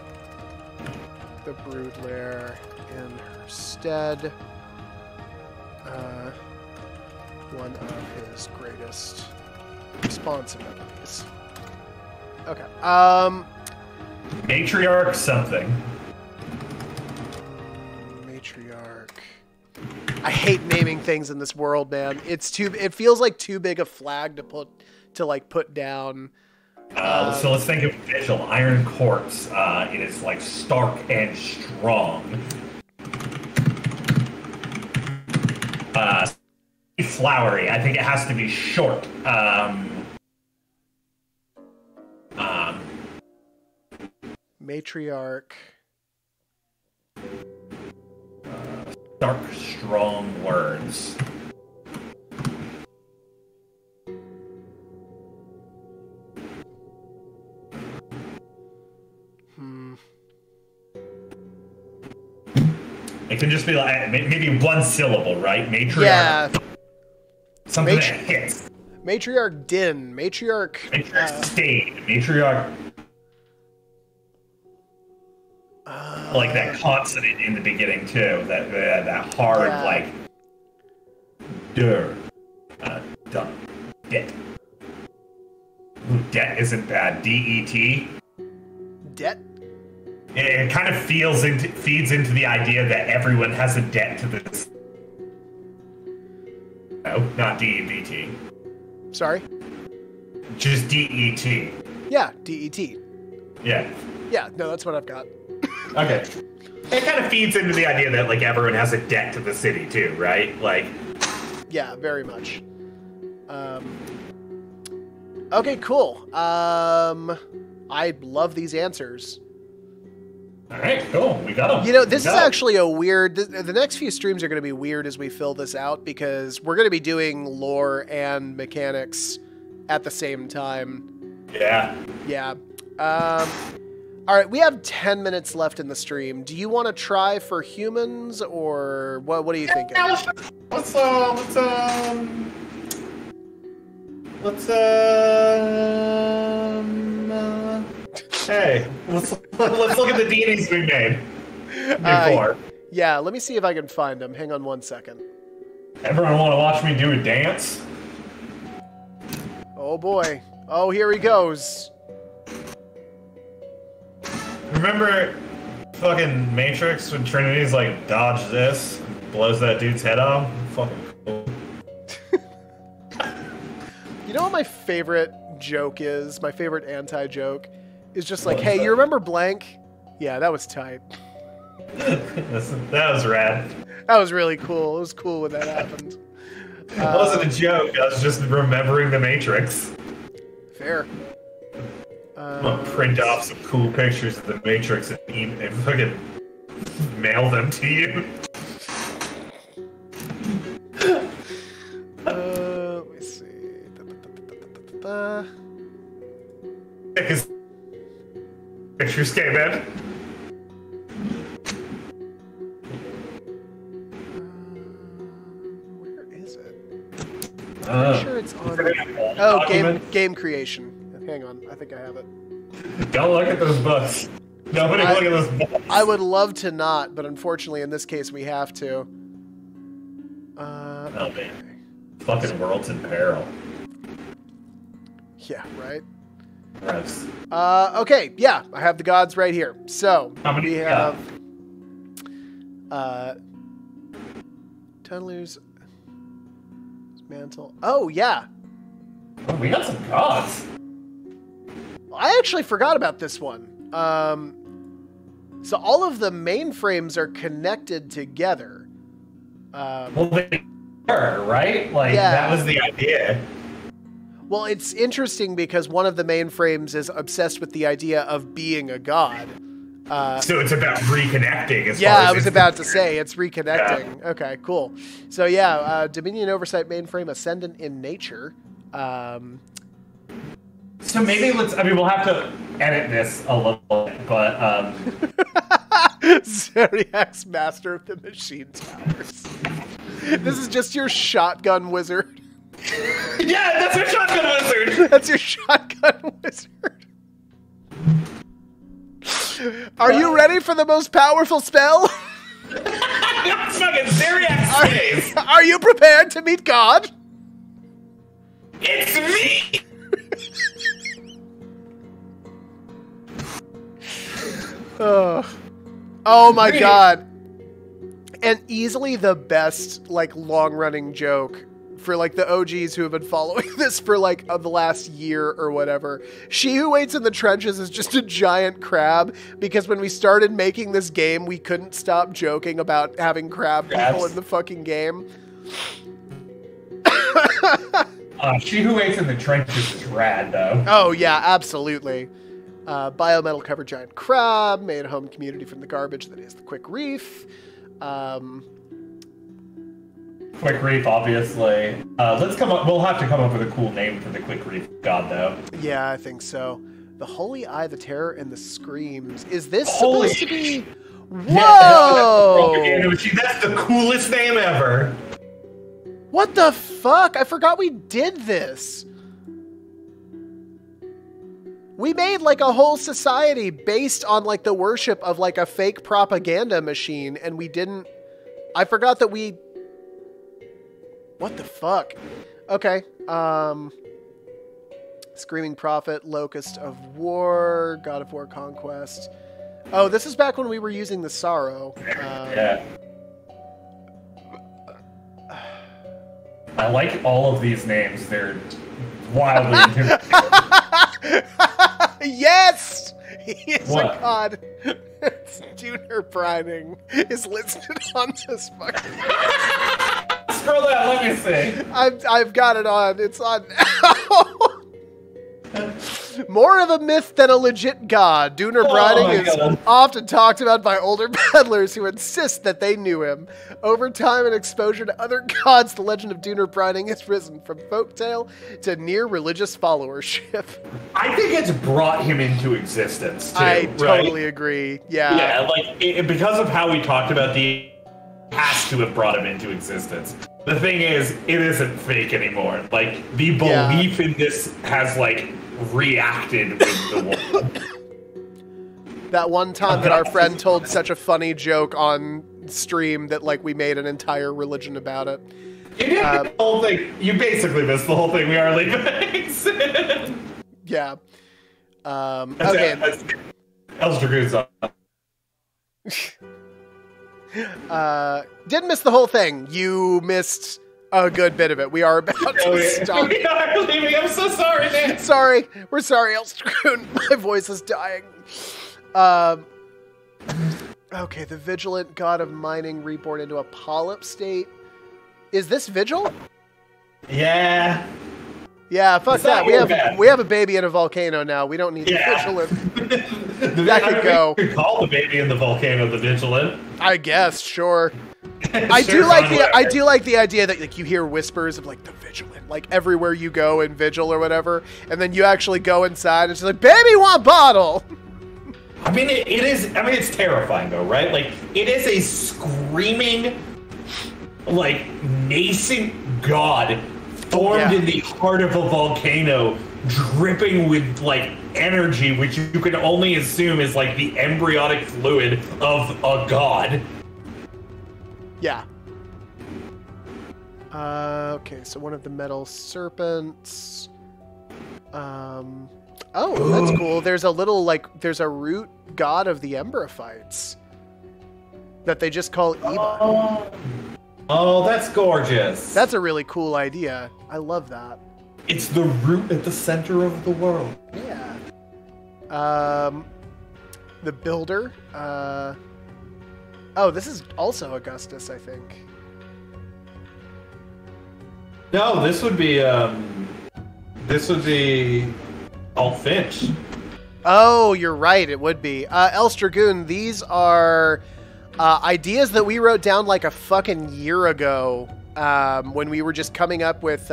the brood lair in her stead. One of his greatest responsibilities. Okay. Matriarch something. Matriarch. I hate naming things in this world, man. It feels like too big a flag to put down. So let's think of Vigil. Iron Courts. It is, like, stark and strong. Flowery. I think it has to be short. Matriarch. Stark, strong words. It can just be like maybe one syllable, right? Matriarch. Yeah. Something that hits. Matriarch Din. Matriarch Stain. Matriarch. Like that consonant in the beginning too. That hard like. Det. Ooh, det isn't bad. DET. Det. It kind of feeds into the idea that everyone has a debt to this. No, not DEBT. Sorry? Just DET. Yeah, DET. Yeah. Yeah, no, that's what I've got. Okay. It kind of feeds into the idea that, like, everyone has a debt to the city too, right? Like. Yeah, very much. Okay, cool. I love these answers. All right, cool. We got them. You know, this is actually a weird... The next few streams are going to be weird as we fill this out because we're going to be doing lore and mechanics at the same time. Yeah. Yeah. All right, we have 10 minutes left in the stream. Do you want to try for humans or what are you thinking? Hey, let's look at the deities we made before. Yeah, let me see if I can find them. Hang on one second. Everyone want to watch me do a dance? Oh boy. Oh, here he goes. Remember fucking Matrix when Trinity's like, dodge this, blows that dude's head off? Fucking cool. You know what my favorite joke is? My favorite anti-joke is just like, hey, you remember blank? Yeah, that was tight. That was rad. That was really cool. It was cool when that happened. It wasn't a joke. I was just remembering the Matrix. Fair. I'm gonna print off some cool pictures of the Matrix and fucking mail them to you. Let me see. Because pictures came in. Where is it? Pretty I'm sure it's on. Oh, game creation. Hang on, I think I have it. Don't look at those books. Nobody look at those books. I would love to not, but unfortunately in this case we have to. Oh man. Fucking world's in peril. Yeah, right? Gross. Okay, yeah, I have the gods right here. So, How many we you have... Tunnelers... Mantle... Oh, yeah! Oh, we got some gods. I actually forgot about this one. So all of the mainframes are connected together. Well, they were, right? Like, Yeah. that was the idea. Well, it's interesting because one of the mainframes is obsessed with the idea of being a god. So it's about reconnecting. I was about to say, it's reconnecting. Yeah. Okay, cool. So yeah, Dominion Oversight mainframe Ascendant in Nature. So maybe we'll have to edit this a little bit, but... Zeriak's Master of the Machine Towers. This is just your shotgun wizard. Yeah, that's your shotgun wizard! That's your shotgun wizard. Are you ready for the most powerful spell? It's fucking Zeriak's face! Are you prepared to meet God? It's me! Oh my god. And easily the best, like, long-running joke for, like, the OGs who have been following this for, like, the last year or whatever. She Who Waits in the Trenches is just a giant crab, because when we started making this game, we couldn't stop joking about having crab people in the fucking game. She Who Waits in the Trenches is rad, though. Oh, yeah, absolutely. Biometal covered giant crab, made a home community from the garbage that is the Quick Reef. Quick Reef, obviously. We'll have to come up with a cool name for the Quick Reef god, though. Yeah, I think so. The Holy Eye, the Terror, and the Screams. Is this supposed to be... Whoa! Yeah, that's the coolest name ever. What the fuck? I forgot we did this. We made, like, a whole society based on, like, the worship of, like, a fake propaganda machine, and we didn't... I forgot that we... What the fuck? Okay, Screaming Prophet, Locust of War, God of War Conquest. Oh, this is back when we were using the Sorrow. Yeah. I like all of these names. They're wildly intimidating. Yes! He is What? a god. Junior Brining is listed on this fucking... Scroll down, let me see. I've got it on. It's on now. More of a myth than a legit god. Dooner Brining is often talked about by older peddlers who insist that they knew him. Over time and exposure to other gods, the legend of Dooner Brining has risen from folktale to near religious followership. I think it's brought him into existence, too. I totally agree. Yeah. Yeah, like, because of how we talked about has to have brought him into existence. The thing is, it isn't fake anymore. Like, the belief in this has, like, reacted with the world. That one time that our friend told such a funny joke on stream that, like, we made an entire religion about it. You did the whole thing. You basically missed the whole thing. We are leaving. Yeah. Okay. Elstragoon's up. Didn't miss the whole thing. You missed a good bit of it. We are about to stop. We are leaving. I'm so sorry, man. Sorry. We're sorry, Elstragoon. My voice is dying. Okay, the vigilant god of mining reborn into a polyp state. Is this Vigil? Yeah. Yeah, fuck that. We have a baby in a volcano now. We don't need the vigilant. That could go. We could call the baby in the volcano the vigilant. I guess, sure. I do like the idea that like you hear whispers of like the vigilant, like everywhere you go in Vigil or whatever, and then you actually go inside and it's like, baby want bottle. I mean, it is. I mean, it's terrifying though, right? Like, it is a screaming, like, nascent god formed in the heart of a volcano, dripping with like energy, which you can only assume is like the embryonic fluid of a god. Yeah. Okay, so one of the metal serpents. Oh, that's cool. There's a little, like, there's a root god of the Emberophytes that they just call Eba. Oh, that's gorgeous. That's a really cool idea. I love that. It's the root at the center of the world. Yeah. The Builder. Oh, this is also Augustus, I think. No, this would be Alt Finch. Oh, you're right. It would be. Elstragoon, these are ideas that we wrote down like a fucking year ago when we were just coming up with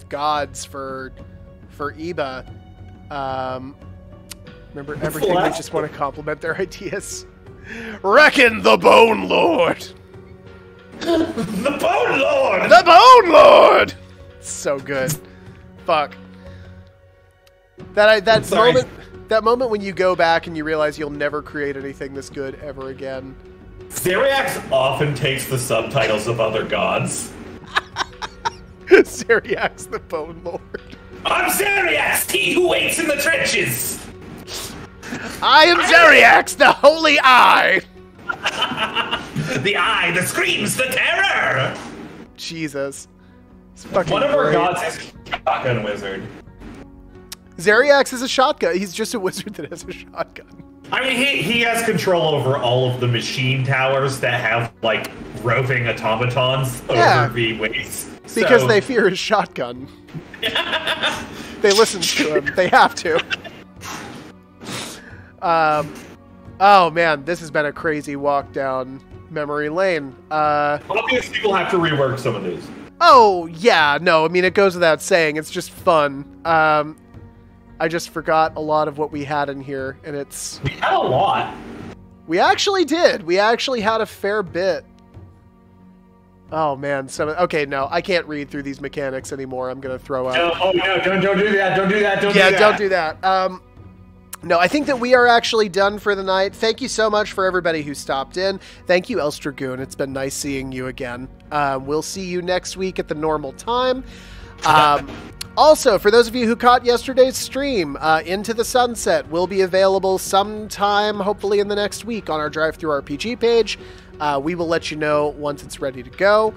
gods for Eba. Remember everything. We just want to compliment their ideas. Reckon the Bone Lord. The Bone Lord. The Bone Lord. So good. Fuck. That moment when you go back and you realize you'll never create anything this good ever again. Zeriax often takes the subtitles of other gods. Zeriax, the Bone Lord. I'm Zeriax, he who waits in the trenches. I am Zeriax, the Holy Eye. The eye that screams the terror. Jesus. It's fucking One of our great. gods is a shotgun wizard. Zeriax is a shotgun. He's just a wizard that has a shotgun. I mean, he has control over all of the machine towers that have, like, roving automatons over the ways. Because they fear his shotgun. They listen to him. They have to. Oh, man. This has been a crazy walk down memory lane. Obviously, we'll have to rework some of these. Oh, yeah. No, I mean, it goes without saying. It's just fun. I just forgot a lot of what we had in here, and it's... We had a lot. We actually did. We actually had a fair bit. Oh, man. Okay, no. I can't read through these mechanics anymore. I'm going to throw up. Oh, no. Don't do that. Don't do that. Don't do that. Yeah, don't do that. No, I think that we are actually done for the night. Thank you so much for everybody who stopped in. Thank you, Elstragoon. It's been nice seeing you again. We'll see you next week at the normal time. Also, for those of you who caught yesterday's stream, Into the Sunset will be available sometime, hopefully in the next week, on our Drive-Thru RPG page. We will let you know once it's ready to go.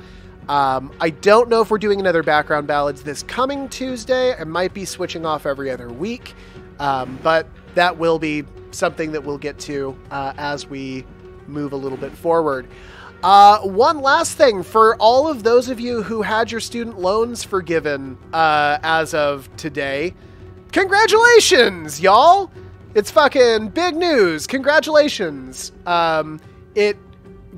I don't know if we're doing another Background Ballads this coming Tuesday. I might be switching off every other week, but that will be something that we'll get to as we move a little bit forward. One last thing, for all of those of you who had your student loans forgiven as of today, congratulations, y'all! It's fucking big news. Congratulations. It,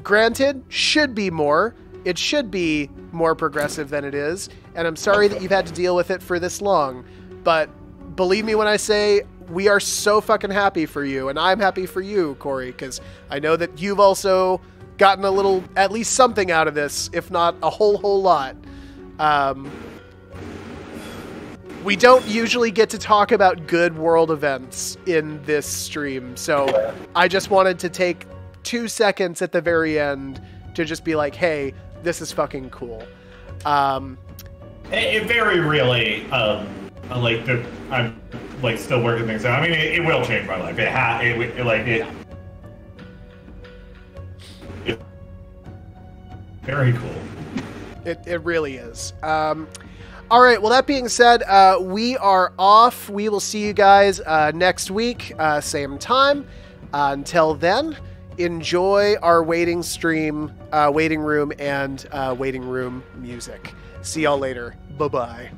granted, should be more. It should be more progressive than it is, and I'm sorry that you've had to deal with it for this long, but believe me when I say we are so fucking happy for you, and I'm happy for you, Corey, because I know that you've also gotten a little, at least something out of this, if not a whole lot. We don't usually get to talk about good world events in this stream, so I just wanted to take 2 seconds at the very end to just be like, hey, this is fucking cool. It very really, like, like still working things out. I mean, it will change my life. Very cool. It really is. All right. Well, that being said, we are off. We will see you guys next week, same time. Until then, enjoy our waiting stream, waiting room, and waiting room music. See y'all later. Bye-bye.